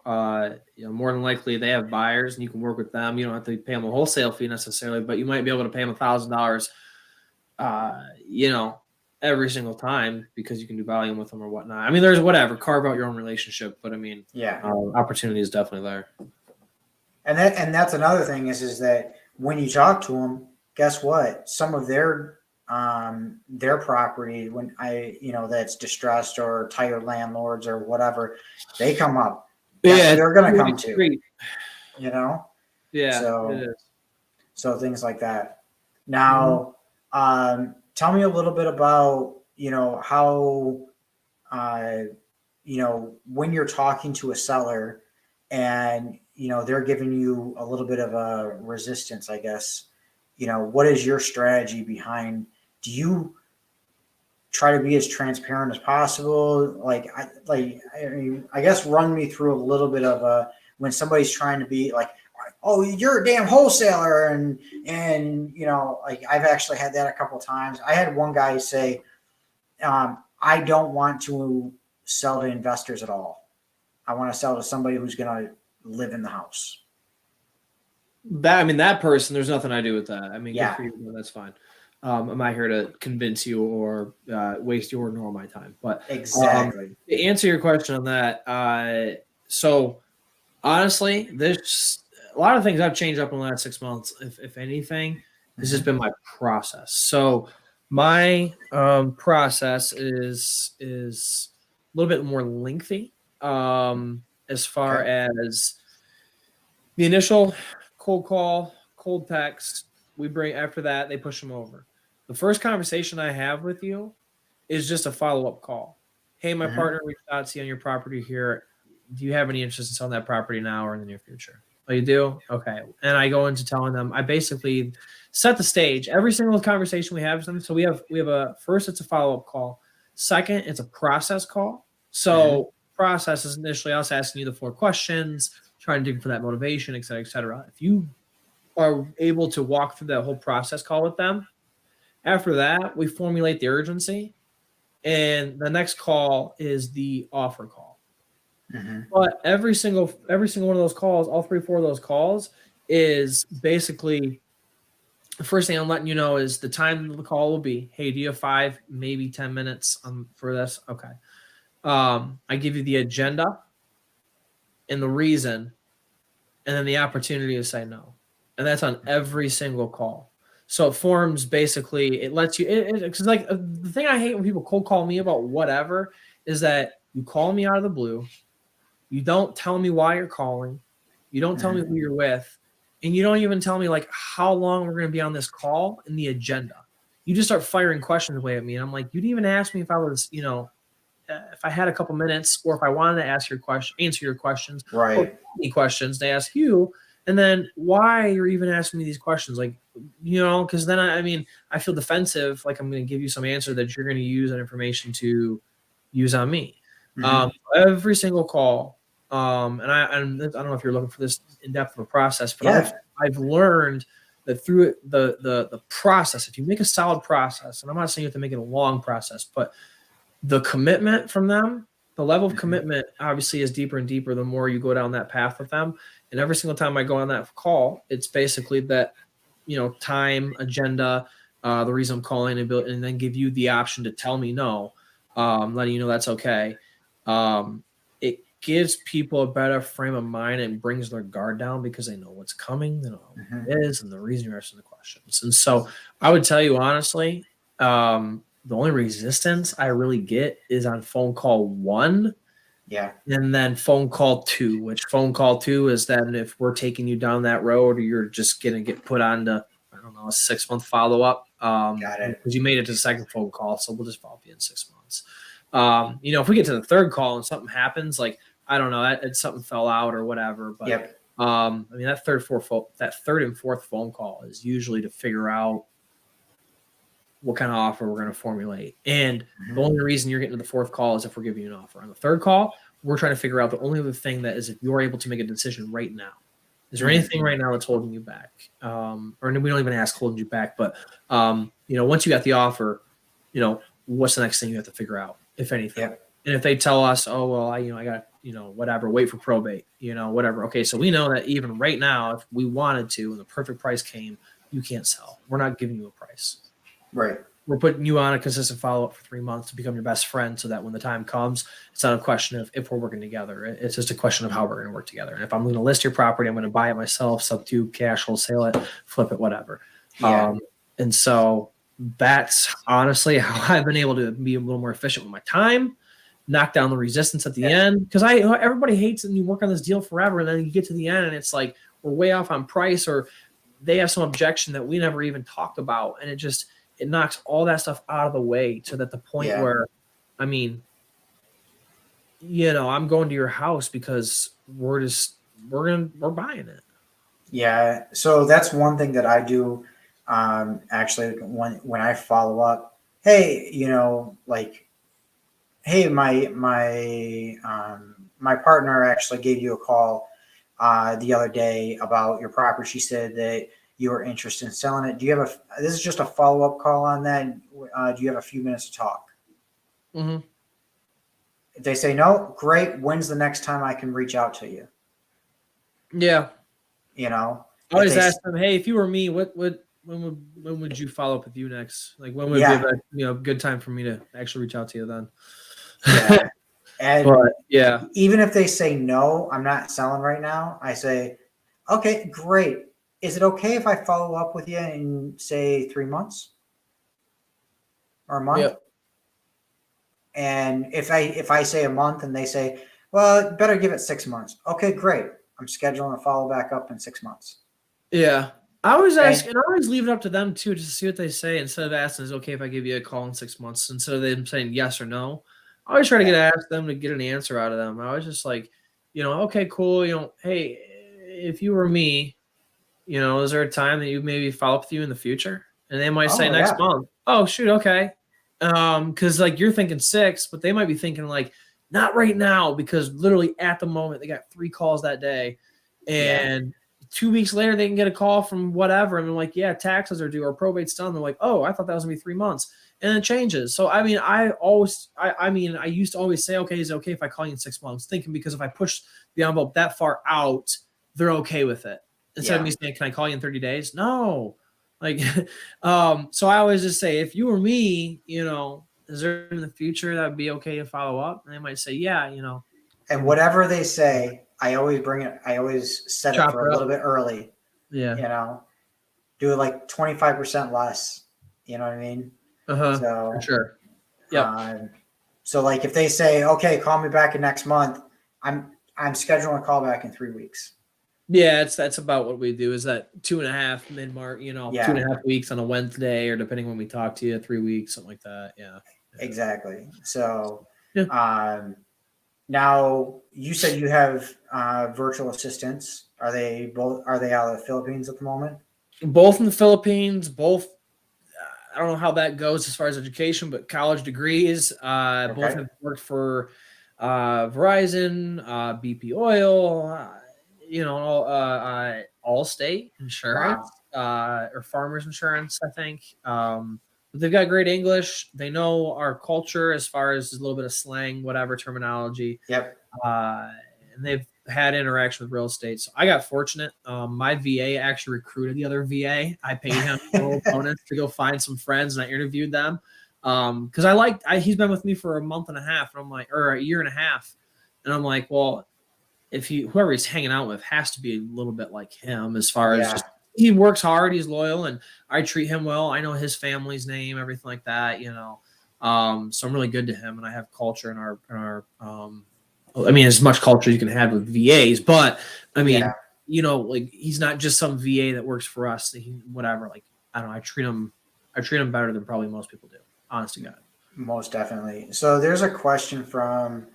more than likely they have buyers and you can work with them. You don't have to pay them a wholesale fee necessarily, but you might be able to pay them $1,000, every single time because you can do volume with them or whatnot. I mean, there's carve out your own relationship, but I mean, opportunity is definitely there. And that's another thing is that when you talk to them, guess what? Some of their property, when that's distressed or tired landlords or whatever, they come up. They're going to come to, So things like that. Now, tell me a little bit about, how, when you're talking to a seller and, they're giving you a little bit of a resistance, I guess, what is your strategy behind, do you try to be as transparent as possible? I guess run me through a little bit of when somebody's trying to be like, oh, you're a damn wholesaler. And I've actually had that a couple of times. I had one guy say, I don't want to sell to investors at all. I want to sell to somebody who's going to live in the house. That person, there's nothing I do with that. I mean, good for you, that's fine. I'm not here to convince you or waste your nor my time. But exactly. To answer your question on that, so honestly, there's a lot of things I've changed up in the last 6 months. If anything, this has been my process. So my process is a little bit more lengthy as far as the initial cold call, cold text. We bring after that, they push them over. The first conversation I have with you is just a follow-up call. Hey, my partner reached out to you on your property here. Do you have any interest in selling that property now or in the near future? Oh, you do? Okay. And I go into telling them, I basically set the stage. Every single conversation we have with them. So we have first, it's a follow-up call. Second, it's a process call. So process is initially us asking you the 4 questions, trying to dig for that motivation, et cetera, et cetera. If you are able to walk through that whole process call with them, after that, we formulate the urgency. And the next call is the offer call. But every single one of those calls, all 3 or 4 of those calls, is basically the first thing I'm letting you know is the time the call will be. Hey, do you have 5, maybe 10 minutes for this? Okay. I give you the agenda and the reason, and then the opportunity to say no. And that's on every single call. So it forms basically, it lets you, because like the thing I hate when people cold call me about whatever is that you call me out of the blue. You don't tell me why you're calling. You don't tell me who you're with. And you don't even tell me like how long we're going to be on this call and the agenda. You just start firing questions away at me. And I'm like, you didn't even ask me if I was, if I had a couple minutes or if I wanted to answer your questions, right? Or any questions to ask you. And then why you're even asking me these questions, like, because then I feel defensive, like I'm going to give you some answer that you're going to use that information to use on me. Every single call. And I don't know if you're looking for this in depth of a process, but I've learned that through the process, if you make a solid process, and I'm not saying you have to make it a long process, but the commitment from them, the level of commitment obviously is deeper and deeper the more you go down that path with them. And every single time I go on that call, it's basically that time, agenda, the reason I'm calling, and then give you the option to tell me no, letting you know that's okay. It gives people a better frame of mind and brings their guard down because they know what's coming, they know what it is, and the reason you're asking the questions. And so I would tell you honestly, the only resistance I really get is on phone call 1. Yeah. And then phone call 2, which phone call 2 is then if we're taking you down that road, or you're just going to get put on to, I don't know, a 6-month follow-up. Got it. Because you made it to the second phone call, so we'll just follow up you in 6 months. If we get to the third call and something happens, like, I don't know, that something fell out or whatever. But yep. that third and fourth phone call is usually to figure out what kind of offer we're going to formulate. And the only reason you're getting to the fourth call is if we're giving you an offer. On the third call, we're trying to figure out the only other thing that is if you're able to make a decision right now. Is there anything right now that's holding you back? Or we don't even ask holding you back, but once you got the offer, what's the next thing you have to figure out, if anything? Yep. And if they tell us, oh, well, I got, whatever, wait for probate, whatever. Okay. So we know that even right now, if we wanted to, and the perfect price came, you can't sell. We're not giving you a price. Right. We're putting you on a consistent follow-up for 3 months to become your best friend so that when the time comes, it's not a question of if we're working together. It's just a question of how we're going to work together. And if I'm going to list your property, I'm going to buy it myself, subdue, cash, wholesale it, flip it, whatever. Yeah. And so that's honestly how I've been able to be a little more efficient with my time, knock down the resistance at the end. Because everybody hates it and you work on this deal forever, and then you get to the end and it's like we're way off on price, or they have some objection that we never even talked about. And it knocks all that stuff out of the way to the point where, I'm going to your house because we're buying it. Yeah. So that's one thing that I do. Actually, when I follow up, hey, hey, my partner actually gave you a call the other day about your property. She said that you are interested in selling it. Do you have this is just a follow-up call on that. Do you have a few minutes to talk? Mm-hmm. If they say no, great. When's the next time I can reach out to you? Yeah. I always ask them, hey, if you were me, when would you follow up with you next? Like, when would be a good time for me to actually reach out to you then? Yeah. And yeah, even if they say no, I'm not selling right now, I say, okay, great. Is it okay if I follow up with you in, say, 3 months or a month? Yep. And if I say a month and they say, well, better give it 6 months. Okay, great. I'm scheduling a follow back up in 6 months. Yeah. I always ask, and I always leave it up to them too, just to see what they say, instead of asking, is it okay if I give you a call in 6 months? Instead of them saying yes or no, I always try to ask them to get an answer out of them. I was just like, okay, cool. Hey, if you were me, is there a time that you maybe follow up with you in the future? And they might say next month. Oh, shoot. Okay. Cause like you're thinking 6, but they might be thinking like not right now, because literally at the moment they got 3 calls that day, and 2 weeks later they can get a call from whatever. And they're like, yeah, taxes are due or probate's done. They're like, oh, I thought that was gonna be 3 months. And it changes. So, I used to always say, okay, is it okay if I call you in 6 months? Thinking because if I push the envelope that far out, they're okay with it. Instead of me saying, can I call you in 30 days? No. Like, so I always just say, if you were me, is there in the future that would be okay to follow up? And they might say, yeah, And whatever they say, I always set it for a little bit early. Yeah. Do it like 25% less. You know what I mean? So, for sure. Yeah. So like if they say, okay, call me back in next month, I'm scheduling a call back in 3 weeks. Yeah, that's about what we do, is that 2.5 mid-March, 2.5 weeks on a Wednesday, or depending when we talk to you, 3 weeks, something like that. Yeah. Exactly. So now you said you have virtual assistants. Are they out of the Philippines at the moment? Both in the Philippines, both. I don't know how that goes as far as education, but college degrees. Both have worked for Verizon, BP Oil, Allstate Insurance, or Farmers Insurance, I think. But they've got great English. They know our culture as far as a little bit of slang, whatever terminology. Yep. And they've had interaction with real estate. So I got fortunate. My VA actually recruited the other VA. I paid him a little bonus to go find some friends, and I interviewed them because he's been with me for a month and a half, and I'm like, or a year and a half, and I'm like, well, if whoever he's hanging out with has to be a little bit like him as far as just he works hard, he's loyal, and I treat him well. I know his family's name, everything like that, so I'm really good to him, and I have culture in our I mean, as much culture you can have with VAs, but I mean, like he's not just some VA that works for us. Whatever, like I don't know, I treat him better than probably most people do. Honest to God. Most definitely. So there's a question from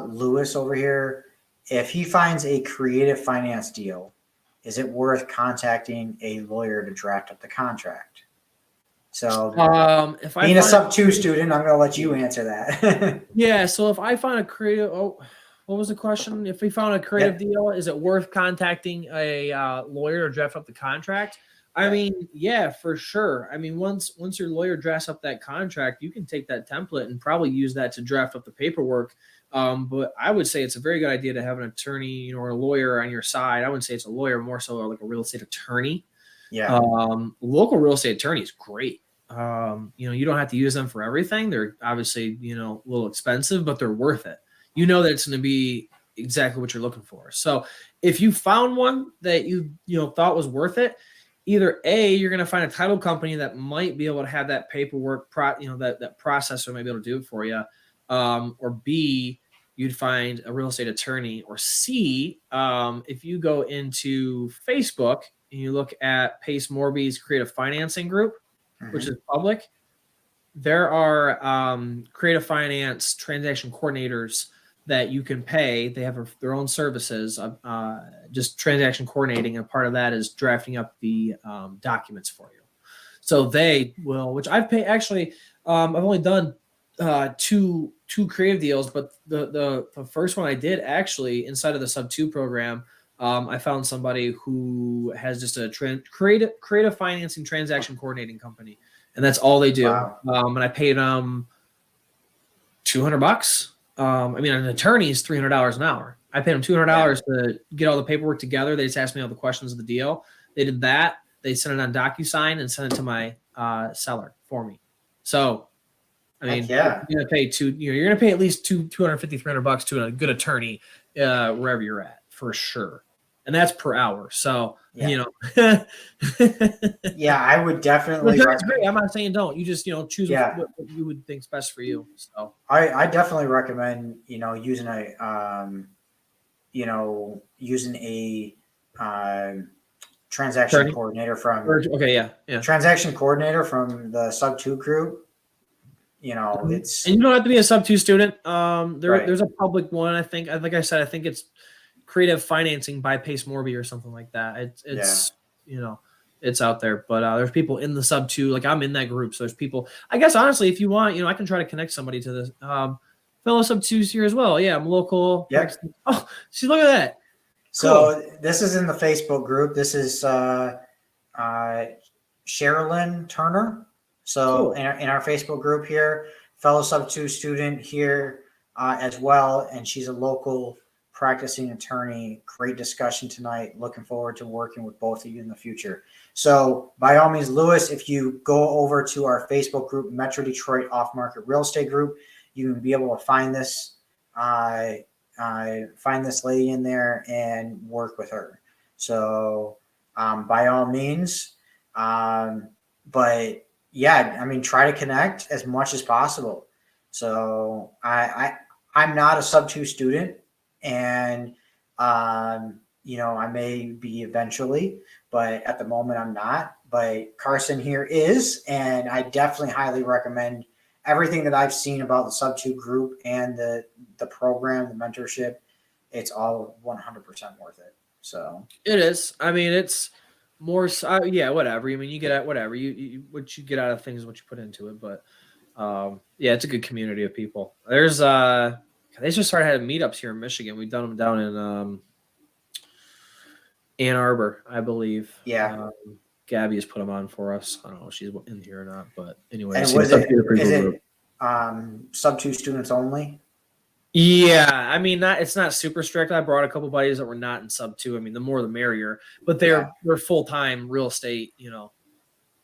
Lewis over here. If he finds a creative finance deal, is it worth contacting a lawyer to draft up the contract? So if being a sub-2 student, I'm going to let you answer that. Yeah. So if I find a creative, what was the question? If we found a creative deal, is it worth contacting a lawyer to draft up the contract? I mean, yeah, for sure. I mean, once your lawyer drafts up that contract, you can take that template and probably use that to draft up the paperwork. But I would say it's a very good idea to have an attorney, or a lawyer on your side. I wouldn't say it's a lawyer, more so like a real estate attorney. Yeah. Local real estate attorney is great. You don't have to use them for everything. They're obviously, a little expensive, but they're worth it. You know that it's going to be exactly what you're looking for. So if you found one that you thought was worth it, either A, you're going to find a title company that might be able to have that paperwork, that processor might be able to do it for you. Or B, you'd find a real estate attorney. Or C, if you go into Facebook and you look at Pace Morby's Creative Financing Group, which is public, there are creative finance transaction coordinators that you can pay. They have their own services, just transaction coordinating, and part of that is drafting up the documents for you. So they will, which I've paid actually. I've only done two creative deals, but the first one I did actually inside of the sub-2 program. I found somebody who has just a creative financing transaction coordinating company, and that's all they do. Wow. And I paid them $200. I mean, an attorney is $300 an hour. I paid them $200 to get all the paperwork together. They just asked me all the questions of the deal. They did that. They sent it on DocuSign and sent it to my seller for me. So, I mean, you're gonna pay you're gonna pay at least $250, $300 to a good attorney wherever you're at, for sure. And that's per hour. So, Yeah, I would definitely. That's great. I'm not saying don't. You just, choose what you would think's best for you. So I definitely recommend, using a transaction coordinator from. Transaction coordinator from the sub-2 group. It's, and you don't have to be a sub-2 student. There's a public one. I think, like I said, I think it's Creative Financing by Pace Morby or something like that. It's it's out there, but there's people in the sub-2, like I'm in that group. So there's people, I guess, honestly, if you want, I can try to connect somebody to this fellow sub-2s here as well. Yeah. I'm local. Yeah. Oh, see, look at that. So this is in the Facebook group. This is Sherilyn Turner. So in our Facebook group here, fellow sub-2 student here as well. And she's a local practicing attorney. Great discussion tonight. Looking forward to working with both of you in the future. So by all means, Lewis, if you go over to our Facebook group, Metro Detroit Off Market Real Estate Group, you can be able to find this lady in there and work with her. So by all means, but yeah, I mean, try to connect as much as possible. So I'm not a sub-2 student, and I may be eventually, but at the moment I'm not. But Carson here is, and I definitely highly recommend everything that I've seen about the sub-2 group and the program, the mentorship. It's all 100% worth it. So it is. I mean, it's more. Whatever. I mean, you get at whatever you what you get out of things is what you put into it. But it's a good community of people. There's they just started having meetups here in Michigan. We've done them down in Ann Arbor, I believe. Yeah. Gabby has put them on for us. I don't know if she's in here or not, but anyway. And was it sub-2 students only? Yeah, I mean, it's not super strict. I brought a couple buddies that were not in sub two. I mean, the more the merrier. But they're full time real estate,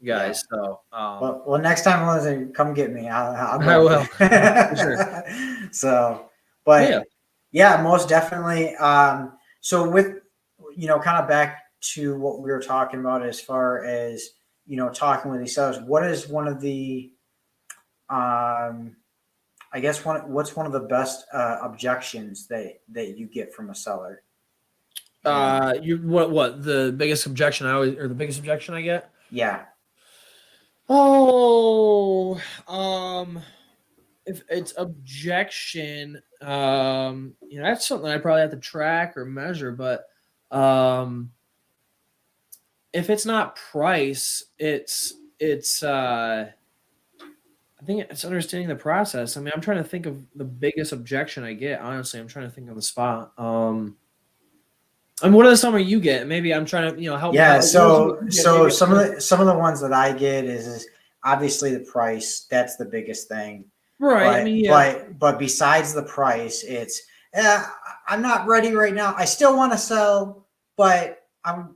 guys. So well, next time, Lindsay, come get me. I'll I go. will for sure. So, but Yeah. most definitely. So with kind of back to what we were talking about as far as talking with these sellers, what is one of the I guess what's one of the best objections that you get from a seller? What the biggest objection the biggest objection I get? Yeah. Oh, if it's objection, that's something I probably have to track or measure, but if it's not price, it's I think it's understanding the process. I mean, I'm trying to think of the biggest objection I get. Honestly, I'm trying to think on the spot. And what are some of you get? Maybe I'm trying to, help. Yeah. So some of the ones that I get is obviously the price. That's the biggest thing. Right. But, I mean, yeah. But besides the price, it's I'm not ready right now. I still want to sell, but I'm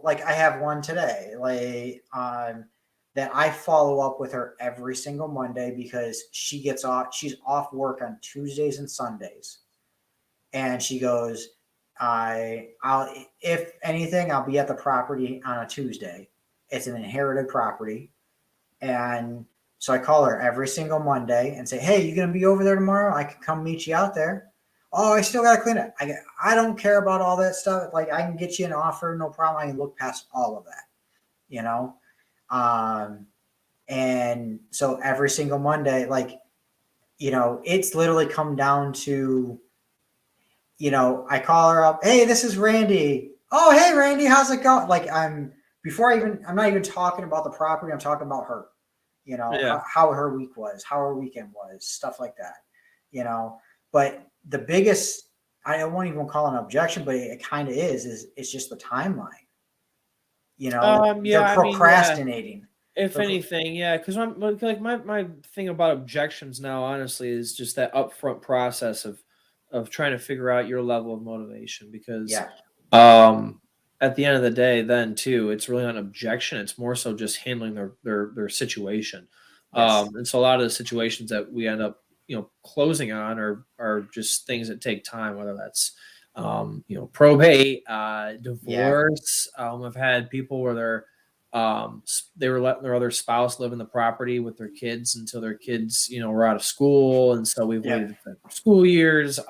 like I have one today, like that I follow up with her every single Monday because she's off work on Tuesdays and Sundays. And she goes, I'll if anything, I'll be at the property on a Tuesday. It's an inherited property. And so I call her every single Monday and say, hey, you going to be over there tomorrow? I can come meet you out there. Oh, I still got to clean it. I don't care about all that stuff. Like I can get you an offer. No problem. I can look past all of that, and so every single Monday, like, it's literally come down to, I call her up. Hey, this is Randy. Oh, hey, Randy, how's it going? Like I'm not even talking about the property. I'm talking about her, how her week was, how her weekend was, stuff like that, but the biggest, I won't even call it an objection, but it kind of is it's just the timeline. They're procrastinating. If anything, yeah, because I'm like my thing about objections now, honestly, is just that upfront process of trying to figure out your level of motivation. Because at the end of the day, then too, it's really not an objection. It's more so just handling their situation. Yes. And so a lot of the situations that we end up closing on are just things that take time, whether that's probate, divorce. I've had people where they were letting their other spouse live in the property with their kids until their kids were out of school, and so we've waited for school years.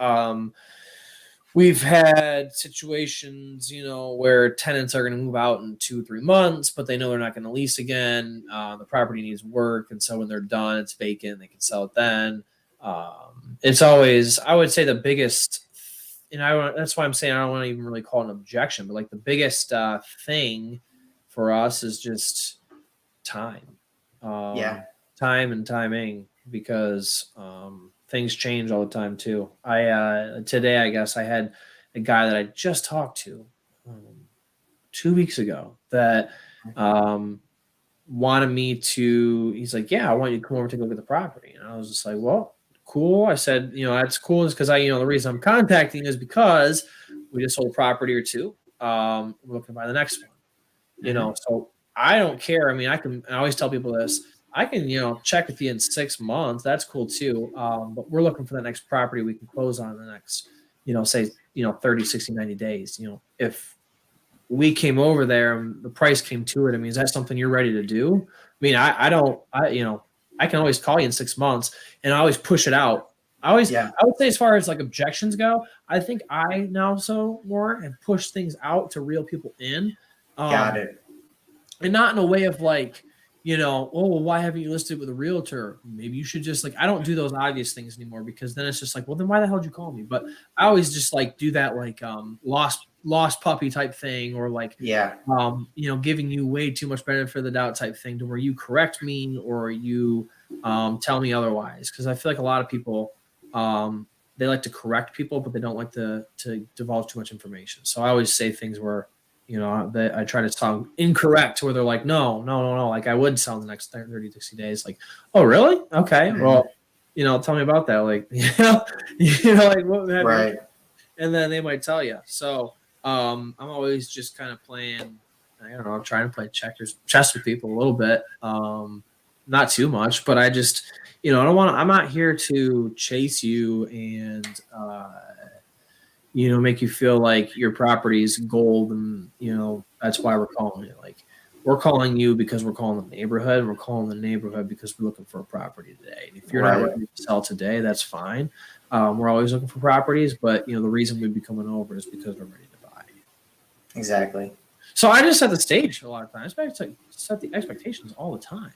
We've had situations where tenants are going to move out in 2-3 months, but they know they're not going to lease again. The property needs work, and so when they're done, it's vacant. They can sell it then. It's always, I would say, the biggest, and that's why I'm saying I don't want to even really call it an objection, but like the biggest thing for us is just time. Time and timing, because things change all the time too. Today, I guess I had a guy that I just talked to 2 weeks ago that wanted me to, he's like, yeah, I want you to come over and take a look at the property. And I was just like, well, cool. I said, that's cool, is because the reason I'm contacting you is because we just sold a property or two. We're looking to buy the next one. So I don't care. I mean, I always tell people this. I can, check with you in 6 months. That's cool too. But we're looking for the next property we can close on in the next, say, 30, 60, 90 days. If we came over there and the price came to it, I mean, is that something you're ready to do? I mean, I can always call you in 6 months and I always push it out. I would say, as far as like objections go, I think I now more have pushed things out to reel people in. Got it. And not in a way of like, oh, well, why haven't you listed with a realtor? Maybe you should just I don't do those obvious things anymore, because then it's just like, well, then why the hell did you call me? But I always just do that lost puppy type thing, or giving you way too much benefit of the doubt type thing, to where you correct me or you tell me otherwise. Because I feel like a lot of people, they like to correct people, but they don't like to divulge too much information. So I always say things where, that I try to sound incorrect, where they're like, no. Like I would sell in the next 30, 60 days. Like, oh, really? Okay. Well, tell me about that. Like, like what have Right. you? And then they might tell you. So I'm always just kind of playing. I don't know. I'm trying to play chess with people a little bit. Not too much, but I just, I don't want to. I'm not here to chase you and make you feel like your property's gold, and that's why we're calling it. Like, we're calling you because we're calling the neighborhood. We're calling the neighborhood because we're looking for a property today. If you're not ready to sell today, that's fine. We're always looking for properties, but the reason we'd be coming over is because we're ready to buy. Exactly. So I just set the stage a lot of times. I set the expectations all the time.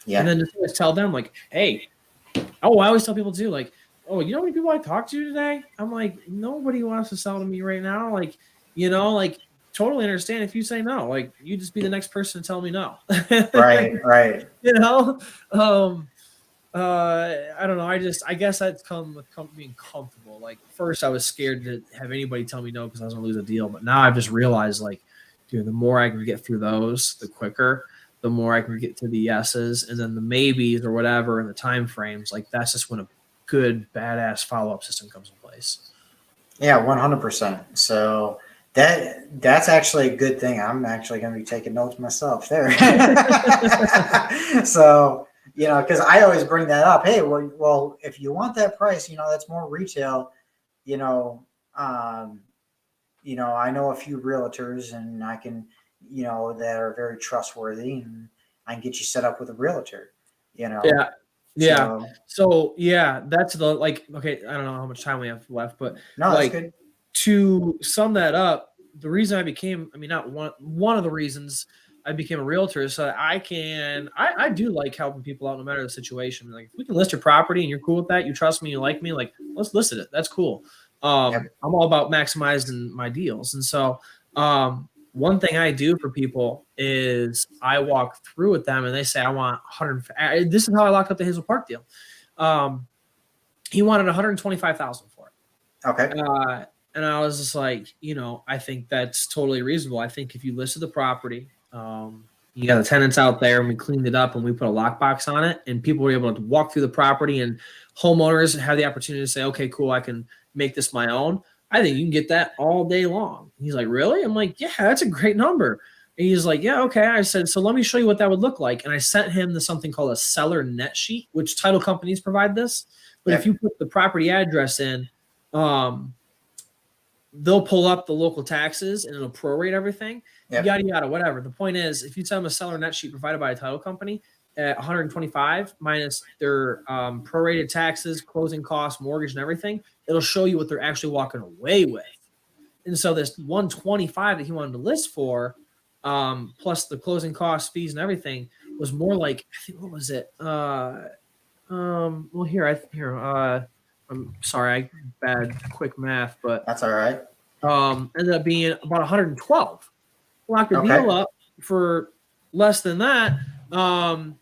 Yeah. And then just tell them, like, hey, I always tell people too, like, oh, you know how many people I talked to today? I'm like, nobody wants to sell to me right now. Like, totally understand if you say no. Like, you just be the next person to tell me no. Right. I don't know. I guess that's come with being comfortable. Like, first I was scared to have anybody tell me no because I was gonna lose a deal. But now I've just realized, like, dude, the more I can get through those, the quicker. The more I can get to the yeses, and then the maybes or whatever, and the time frames. Like, that's just when a good badass follow-up system comes in place. Yeah, 100%. So that's actually a good thing. I'm actually going to be taking notes myself there. So, because I always bring that up. Hey, well, if you want that price, that's more retail. I know a few realtors, and I can, that are very trustworthy, and I can get you set up with a realtor. Yeah. So that's okay. I don't know how much time we have left, but no, that's good. To sum that up, the reason I became, not one of the reasons I became a realtor is so that I do like helping people out no matter the situation. Like, if we can list your property and you're cool with that, you trust me, you like me, like, let's list it. That's cool. I'm all about maximizing my deals. And so, one thing I do for people is I walk through with them and they say, I want 100. This is how I locked up the Hazel Park deal. He wanted 125,000 for it. Okay. And I was just like, I think that's totally reasonable. I think if you listed the property, you got the tenants out there, and we cleaned it up and we put a lockbox on it, and people were able to walk through the property, and homeowners have the opportunity to say, okay, cool, I can make this my own. I think you can get that all day long. He's like, really? I'm like, yeah, that's a great number. And he's like, yeah, okay. I said, so let me show you what that would look like. And I sent him something called a seller net sheet, which title companies provide this. But if you put the property address in, they'll pull up the local taxes and it'll prorate everything, yada, yada, whatever. The point is, if you tell them a seller net sheet provided by a title company at 125 minus their prorated taxes, closing costs, mortgage, and everything, it'll show you what they're actually walking away with. And so this 125 that he wanted to list for, plus the closing costs, fees, and everything, was more like, I think, what was it? I'm sorry, bad quick math, but that's all right. Ended up being about 112. Locked the deal up for less than that, and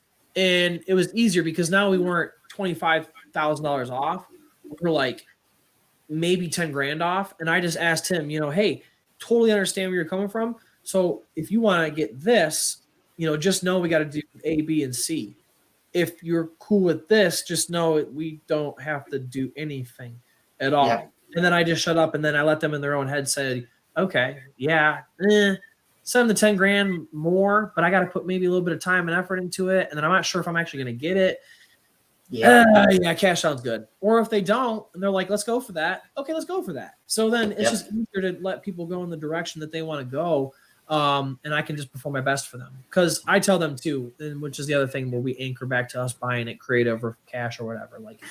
it was easier because now we weren't $25,000 off. We're like maybe 10 grand off, and I just asked him, hey, totally understand where you're coming from. So if you want to get this, just know we got to do A, B, and C. If you're cool with this, just know we don't have to do anything at all. Yeah. And then I just shut up, and then I let them in their own head say, okay, send them the 10 grand more, but I got to put maybe a little bit of time and effort into it. And then I'm not sure if I'm actually going to get it. Cash sounds good. Or if they don't, and they're like, let's go for that. Okay, let's go for that. So then it's just easier to let people go in the direction that they want to go. And I can just perform my best for them, because I tell them too, which is the other thing where we anchor back to us buying it creative or cash or whatever. Like,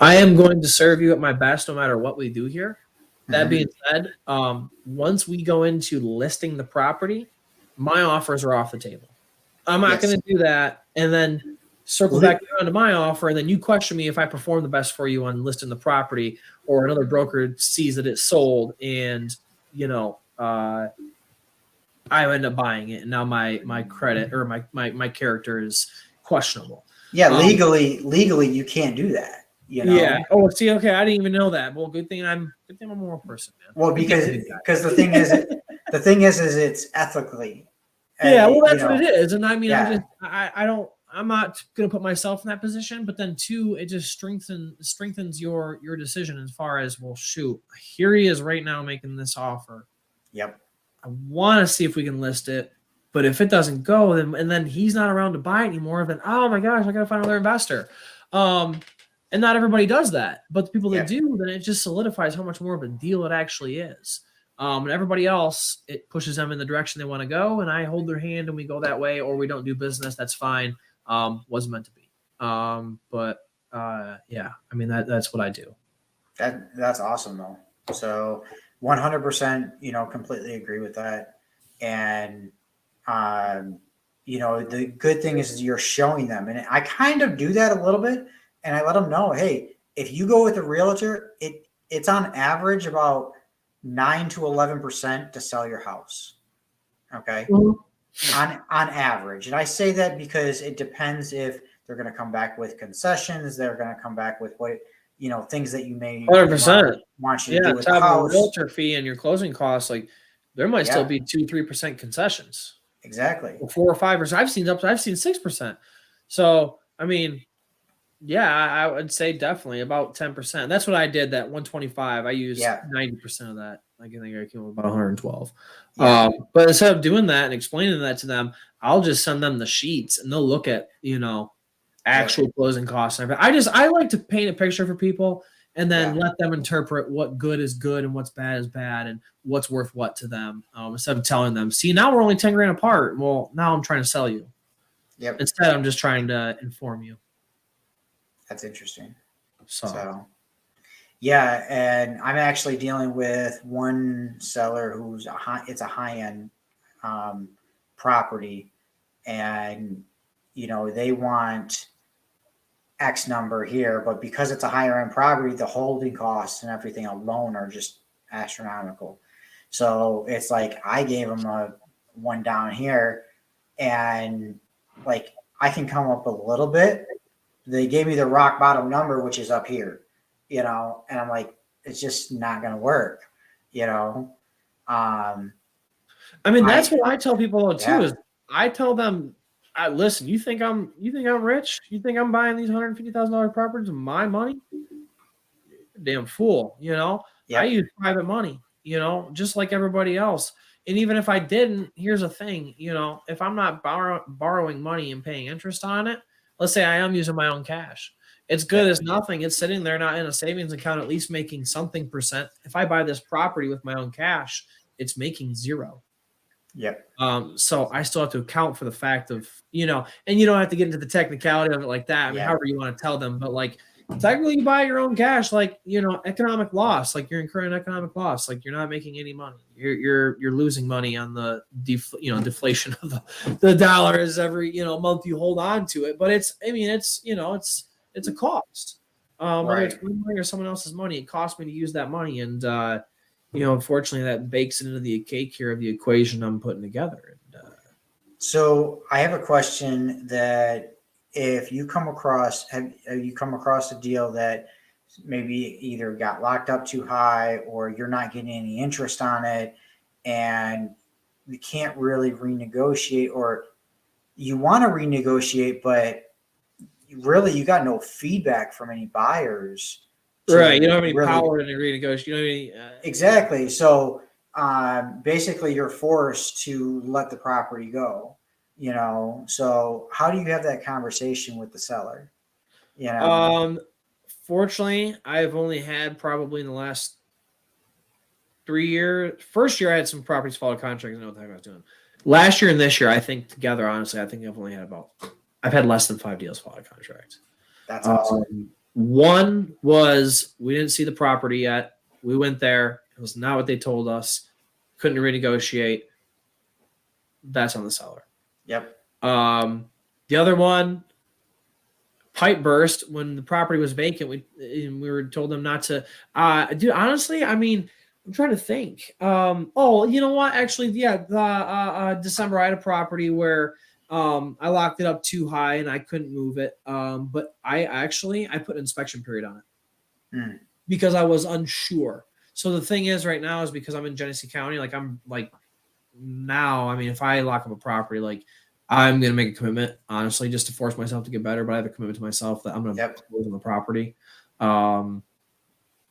I am going to serve you at my best no matter what we do here. That being said, once we go into listing the property, my offers are off the table. I'm not going to do that and then circle back around to my offer, and then you question me if I perform the best for you on listing the property, or another broker sees that it's sold and I end up buying it, and now my credit or my character is questionable. Yeah, legally you can't do that. Yeah. Oh, see, okay, I didn't even know that. Well, good thing I'm a moral person, man. Well, because the thing is it's ethically. Yeah, well, that's what it is, and I mean, I I'm not going to put myself in that position, but then two, it just strengthens your decision as far as, well, shoot, here he is right now making this offer. Yep. I want to see if we can list it, but if it doesn't go, then he's not around to buy it anymore, then, oh my gosh, I got to find another investor. And not everybody does that, but the people that do, then it just solidifies how much more of a deal it actually is. And everybody else, it pushes them in the direction they want to go, and I hold their hand and we go that way, or we don't do business. That's fine. Wasn't meant to be. Yeah, I mean, that's what I do. That's awesome though. So 100%, completely agree with that. And, the good thing is you're showing them, and I kind of do that a little bit. And I let them know, hey, if you go with a realtor, it's on average about 9 to 11% to sell your house. Okay. Mm-hmm. On average. And I say that because it depends if they're going to come back with concessions, they're going to come back with what, things that you may 100% want you to do with the house. Realtor fee and your closing costs, like there might still be 2-3% concessions. Exactly. 4 or 5 or I've seen 6%. So, I mean, yeah, I would say definitely about 10%. That's what I did. That 125, I used 90% of that. I think I came up about 112. But instead of doing that and explaining that to them, I'll just send them the sheets and they'll look at, actual closing costs. I like to paint a picture for people and then let them interpret what good is good and what's bad is bad and what's worth what to them. Instead of telling them, see, now we're only 10 grand apart. Well, now I'm trying to sell you. Yep. Instead, I'm just trying to inform you. That's interesting. So, yeah, and I'm actually dealing with one seller who's it's a high-end property, and they want X number here, but because it's a higher end property, the holding costs and everything alone are just astronomical. So it's like I gave them a one down here, and like I can come up a little bit. They gave me the rock bottom number, which is up here, and I'm like, it's just not going to work, I mean, that's what I tell people too, is I tell them, listen, you think I'm rich? You think I'm buying these $150,000 properties with my money? Damn fool, I use private money, just like everybody else. And even if I didn't, here's the thing, if I'm not borrowing money and paying interest on it, let's say I am using my own cash. It's good as nothing. It's sitting there, not in a savings account, at least making something percent. If I buy this property with my own cash, it's making 0. Yep. So I still have to account for the fact of, and you don't have to get into the technicality of it like that. I mean, however you want to tell them, but like technically you buy your own cash, like, economic loss, like you're incurring economic loss, like you're not making any money. You're losing money on the deflation of the dollars every, month you hold on to it. But it's a cost. Whether it's my money or someone else's money, it costs me to use that money. And, unfortunately that bakes into the cake here of the equation I'm putting together. And, so I have a question that if you come across, have you come across a deal that maybe either got locked up too high or you're not getting any interest on it and you can't really renegotiate, or you want to renegotiate, but really you got no feedback from any buyers? Right. You don't have any power to renegotiate. You don't have any, exactly. So basically you're forced to let the property go, so how do you have that conversation with the seller? Fortunately, I've only had probably in the last 3 years. First year I had some properties fall out of contract. I know what the heck I was doing. Last year and this year, I think together, honestly, I think I've had less than 5 deals fall out of contract. That's awesome. One was we didn't see the property yet. We went there. It was not what they told us. Couldn't renegotiate. That's on the seller. Yep. The other one, pipe burst when the property was vacant. We were told them not to. Dude, honestly, I mean, I'm trying to think. Oh, you know what? Actually, yeah, December I had a property where I locked it up too high and I couldn't move it. But I put an inspection period on it because I was unsure. So the thing is right now is because I'm in Genesee County, like I'm like now, I mean, if I lock up a property, like I'm going to make a commitment, honestly, just to force myself to get better. But I have a commitment to myself that I'm going to close on the property.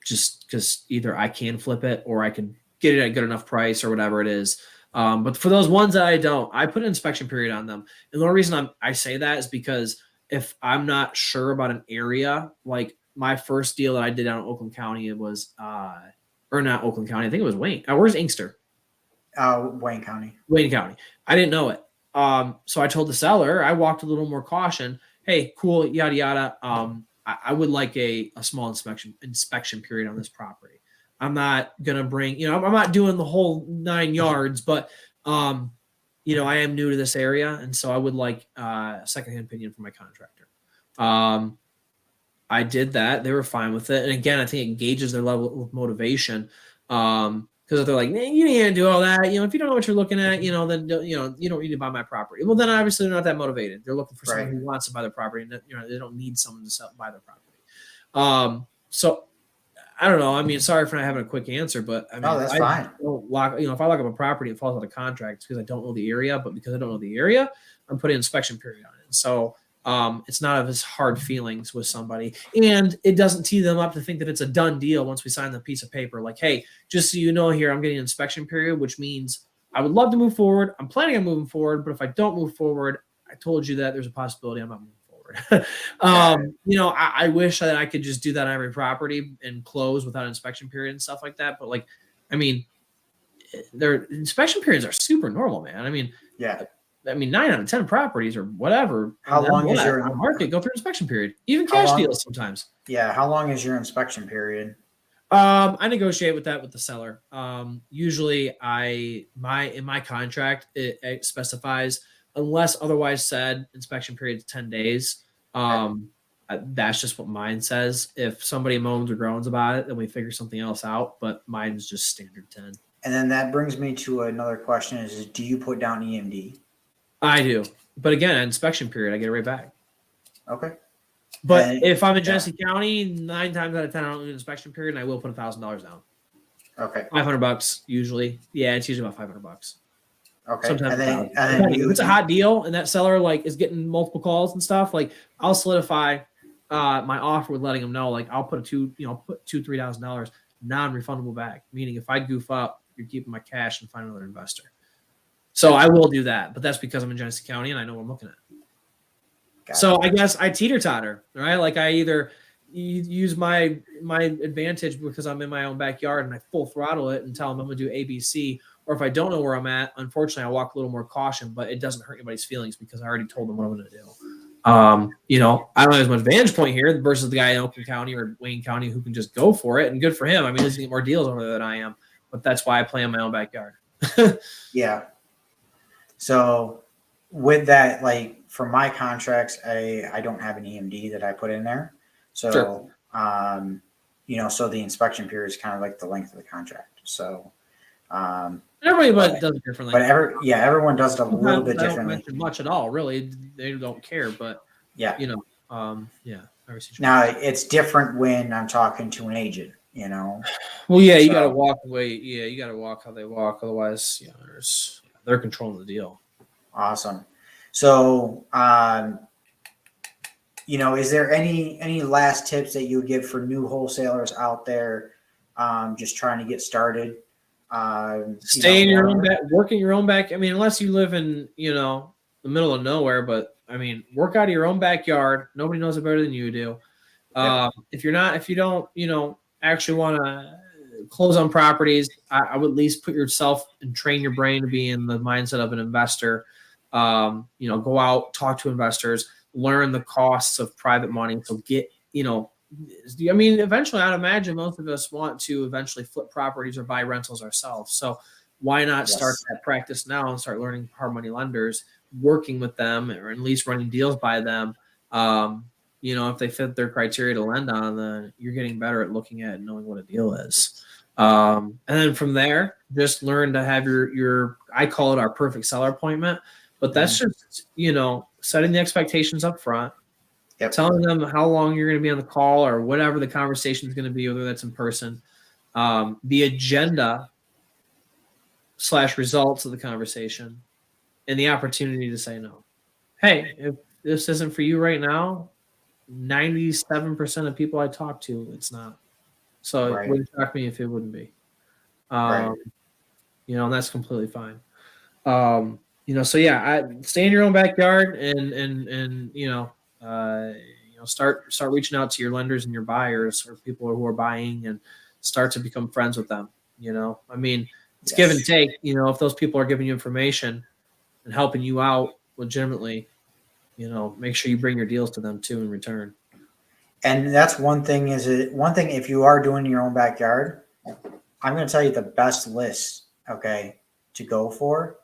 Just because either I can flip it or I can get it at a good enough price or whatever it is. But for those ones that I don't, I put an inspection period on them. And the only reason I say that is because if I'm not sure about an area, like my first deal that I did down in Oakland County, it was, or not Oakland County, I think it was Wayne. Where's Inkster? Wayne County. Wayne County. I didn't know it. So I told the seller, I walked a little more caution. Hey, cool, yada, yada. I would like a small inspection period on this property. I'm not going to bring, I'm not doing the whole 9 yards, but, I am new to this area. And so I would like a secondhand opinion from my contractor. I did that. They were fine with it. And again, I think it gauges their level of motivation. Because if they're like, you can't do all that, if you don't know what you're looking at, then you don't need to buy my property. Well, then obviously they're not that motivated. They're looking for someone who wants to buy their property, and they don't need someone to buy their property. So I don't know. I mean, sorry for not having a quick answer, but I mean, no, that's fine. If I lock up a property and falls out of contract, it's because I don't know the area. But because I don't know the area, I'm putting an inspection period on it. So it's not of his hard feelings with somebody, and it doesn't tee them up to think that it's a done deal once we sign the piece of paper. Like, hey, just so you know, here I'm getting an inspection period, which means I would love to move forward. I'm planning on moving forward, but if I don't move forward, I told you that there's a possibility I'm not moving forward. I wish that I could just do that on every property and close without an inspection period and stuff like that. But like, I mean, their inspection periods are super normal, man. I mean, 9 out of 10 properties or whatever. How long is your market go through inspection period? Even cash deals sometimes. Yeah. How long is your inspection period? I negotiate with the seller. Usually in my contract, it specifies, unless otherwise said, inspection period is 10 days. That's just what mine says. If somebody moans or groans about it, then we figure something else out. But mine's just standard 10. And then that brings me to another question: is do you put down EMD? I do, but again, inspection period, I get it right back. Okay. But if I'm in Genesee County, 9 times out of 10, I don't do an inspection period, and I will put $1,000 down. Okay. $500 usually. Yeah, it's usually about $500. Okay. Sometimes and then if it's a hot deal and that seller like is getting multiple calls and stuff, like I'll solidify my offer with letting them know, like I'll put $2,000-$3,000 non-refundable back. Meaning, if I goof up, you're keeping my cash and find another investor. So I will do that, but that's because I'm in Genesee County and I know what I'm looking at. So I guess I teeter-totter, right? Like I either use my advantage because I'm in my own backyard and I full throttle it and tell them I'm going to do ABC. Or if I don't know where I'm at, unfortunately, I walk a little more caution, but it doesn't hurt anybody's feelings because I already told them what I'm going to do. I don't have as much vantage point here versus the guy in Oakland County or Wayne County who can just go for it, and good for him. I mean, he's getting more deals over there than I am, but that's why I play in my own backyard. Yeah. So with that, like for my contracts, I don't have an EMD that I put in there. So, Sure. So the inspection period is kind of like the length of the contract. So, everybody does it differently. But everyone does it a little bit differently. Don't mention much at all, really. They don't care, but yeah. Now it's different when I'm talking to an agent, Well, yeah, you got to walk away. Yeah, you got to walk how they walk. Otherwise, they're controlling the deal. Awesome. So, is there any last tips that you would give for new wholesalers out there, just trying to get started? Stay in your own back, work in your own back. I mean, unless you live in, the middle of nowhere, but I mean, work out of your own backyard. Nobody knows it better than you do. If you don't, actually want to close on properties, I would at least put yourself and train your brain to be in the mindset of an investor. Go out, talk to investors, learn the costs of private money. So eventually I'd imagine most of us want to eventually flip properties or buy rentals ourselves. So why not start that practice now and start learning hard money lenders, working with them, or at least running deals by them. If they fit their criteria to lend on, then you're getting better at looking at and knowing what a deal is. And then from there, just learn to have your I call it our perfect seller appointment, but that's just, setting the expectations up front. Yep. Telling them how long you're going to be on the call or whatever the conversation is going to be, whether that's in person, the agenda / results of the conversation, and the opportunity to say no. hey, if this isn't for you right now, 97% of people I talk to, it's not. So it Right. wouldn't shock me if it wouldn't be. Right. And that's completely fine. So yeah, stay in your own backyard and start reaching out to your lenders and your buyers or people who are buying and start to become friends with them. I mean, it's give and take. If those people are giving you information and helping you out legitimately, make sure you bring your deals to them too in return. And that's one thing. If you are doing your own backyard, I'm going to tell you the best list, okay, to go for.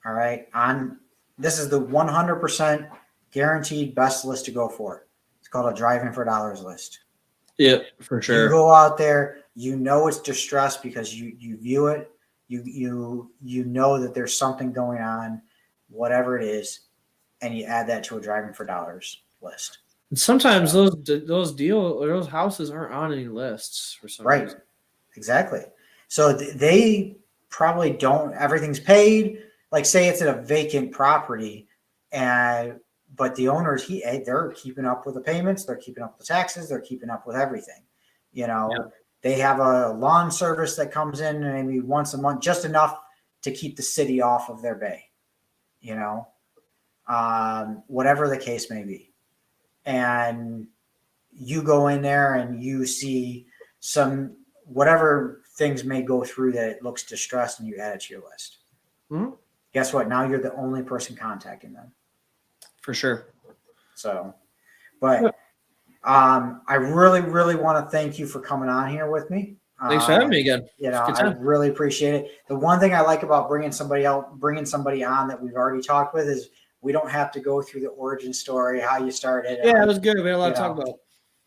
All right. This is the 100% guaranteed best list to go for. It's called a driving for dollars list. Yeah, for sure. You go out there, it's distressed because you view it. You know that there's something going on, whatever it is, and you add that to a driving for dollars list. And sometimes those houses aren't on any lists for some reason. Right. Exactly. So they probably don't. Everything's paid. Like say it's a vacant property, but the owners they're keeping up with the payments. They're keeping up with the taxes. They're keeping up with everything. They have a lawn service that comes in maybe once a month, just enough to keep the city off of their bay. Whatever the case may be. And you go in there and you see whatever things may go through that it looks distressed and you add it to your list. Mm-hmm. Guess what? Now you're the only person contacting them. For sure. So, but I really, really want to thank you for coming on here with me. Thanks for having me again. I really appreciate it. The one thing I like about bringing somebody on that we've already talked with is we don't have to go through the origin story, how you started. Yeah, it was good. We had a lot to talk about.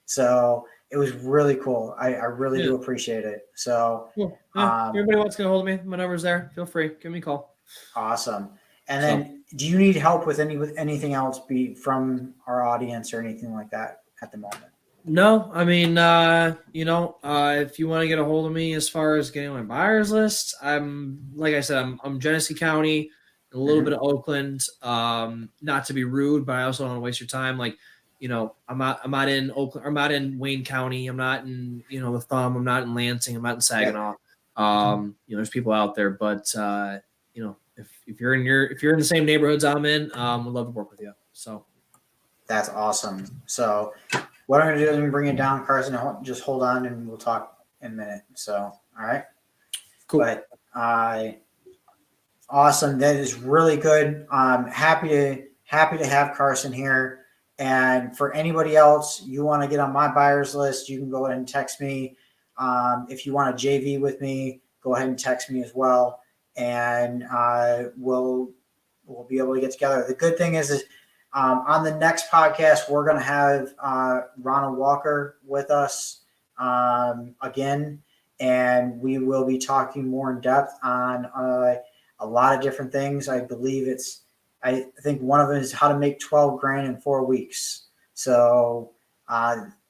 So it was really cool. I really do appreciate it. So cool. Everybody wants to get a hold of me. My number's there. Feel free. Give me a call. Awesome. And then do you need help with anything else from our audience or anything like that at the moment? No, I mean, if you want to get a hold of me as far as getting my buyers list, like I said, I'm Genesee County, a little bit of Oakland. Not to be rude, but I also don't want to waste your time. Like, I'm not in Oakland. I'm not in Wayne County. I'm not in the Thumb. I'm not in Lansing. I'm not in Saginaw. There's people out there, but if you're in the same neighborhoods I'm in, we'd love to work with you. So that's awesome. So what I'm going to do is bring it down, Carson. Just hold on and we'll talk in a minute. So, all right. Cool. But awesome. That is really good. I'm happy to have Carson here. And for anybody else, you want to get on my buyers list, you can go ahead and text me. If you want a JV with me, go ahead and text me as well. And we'll be able to get together. The good thing is on the next podcast, we're going to have Ronald Walker with us again, and we will be talking more in depth on a lot of different things. I think one of them is how to make $12,000 in 4 weeks. So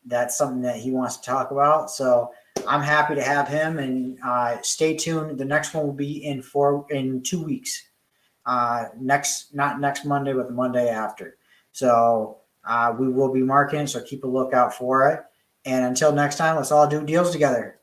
that's something that he wants to talk about. So I'm happy to have him, and stay tuned. The next one will be in 2 weeks. Not next Monday, but the Monday after. So we will be marketing, so keep a lookout for it. And until next time, let's all do deals together.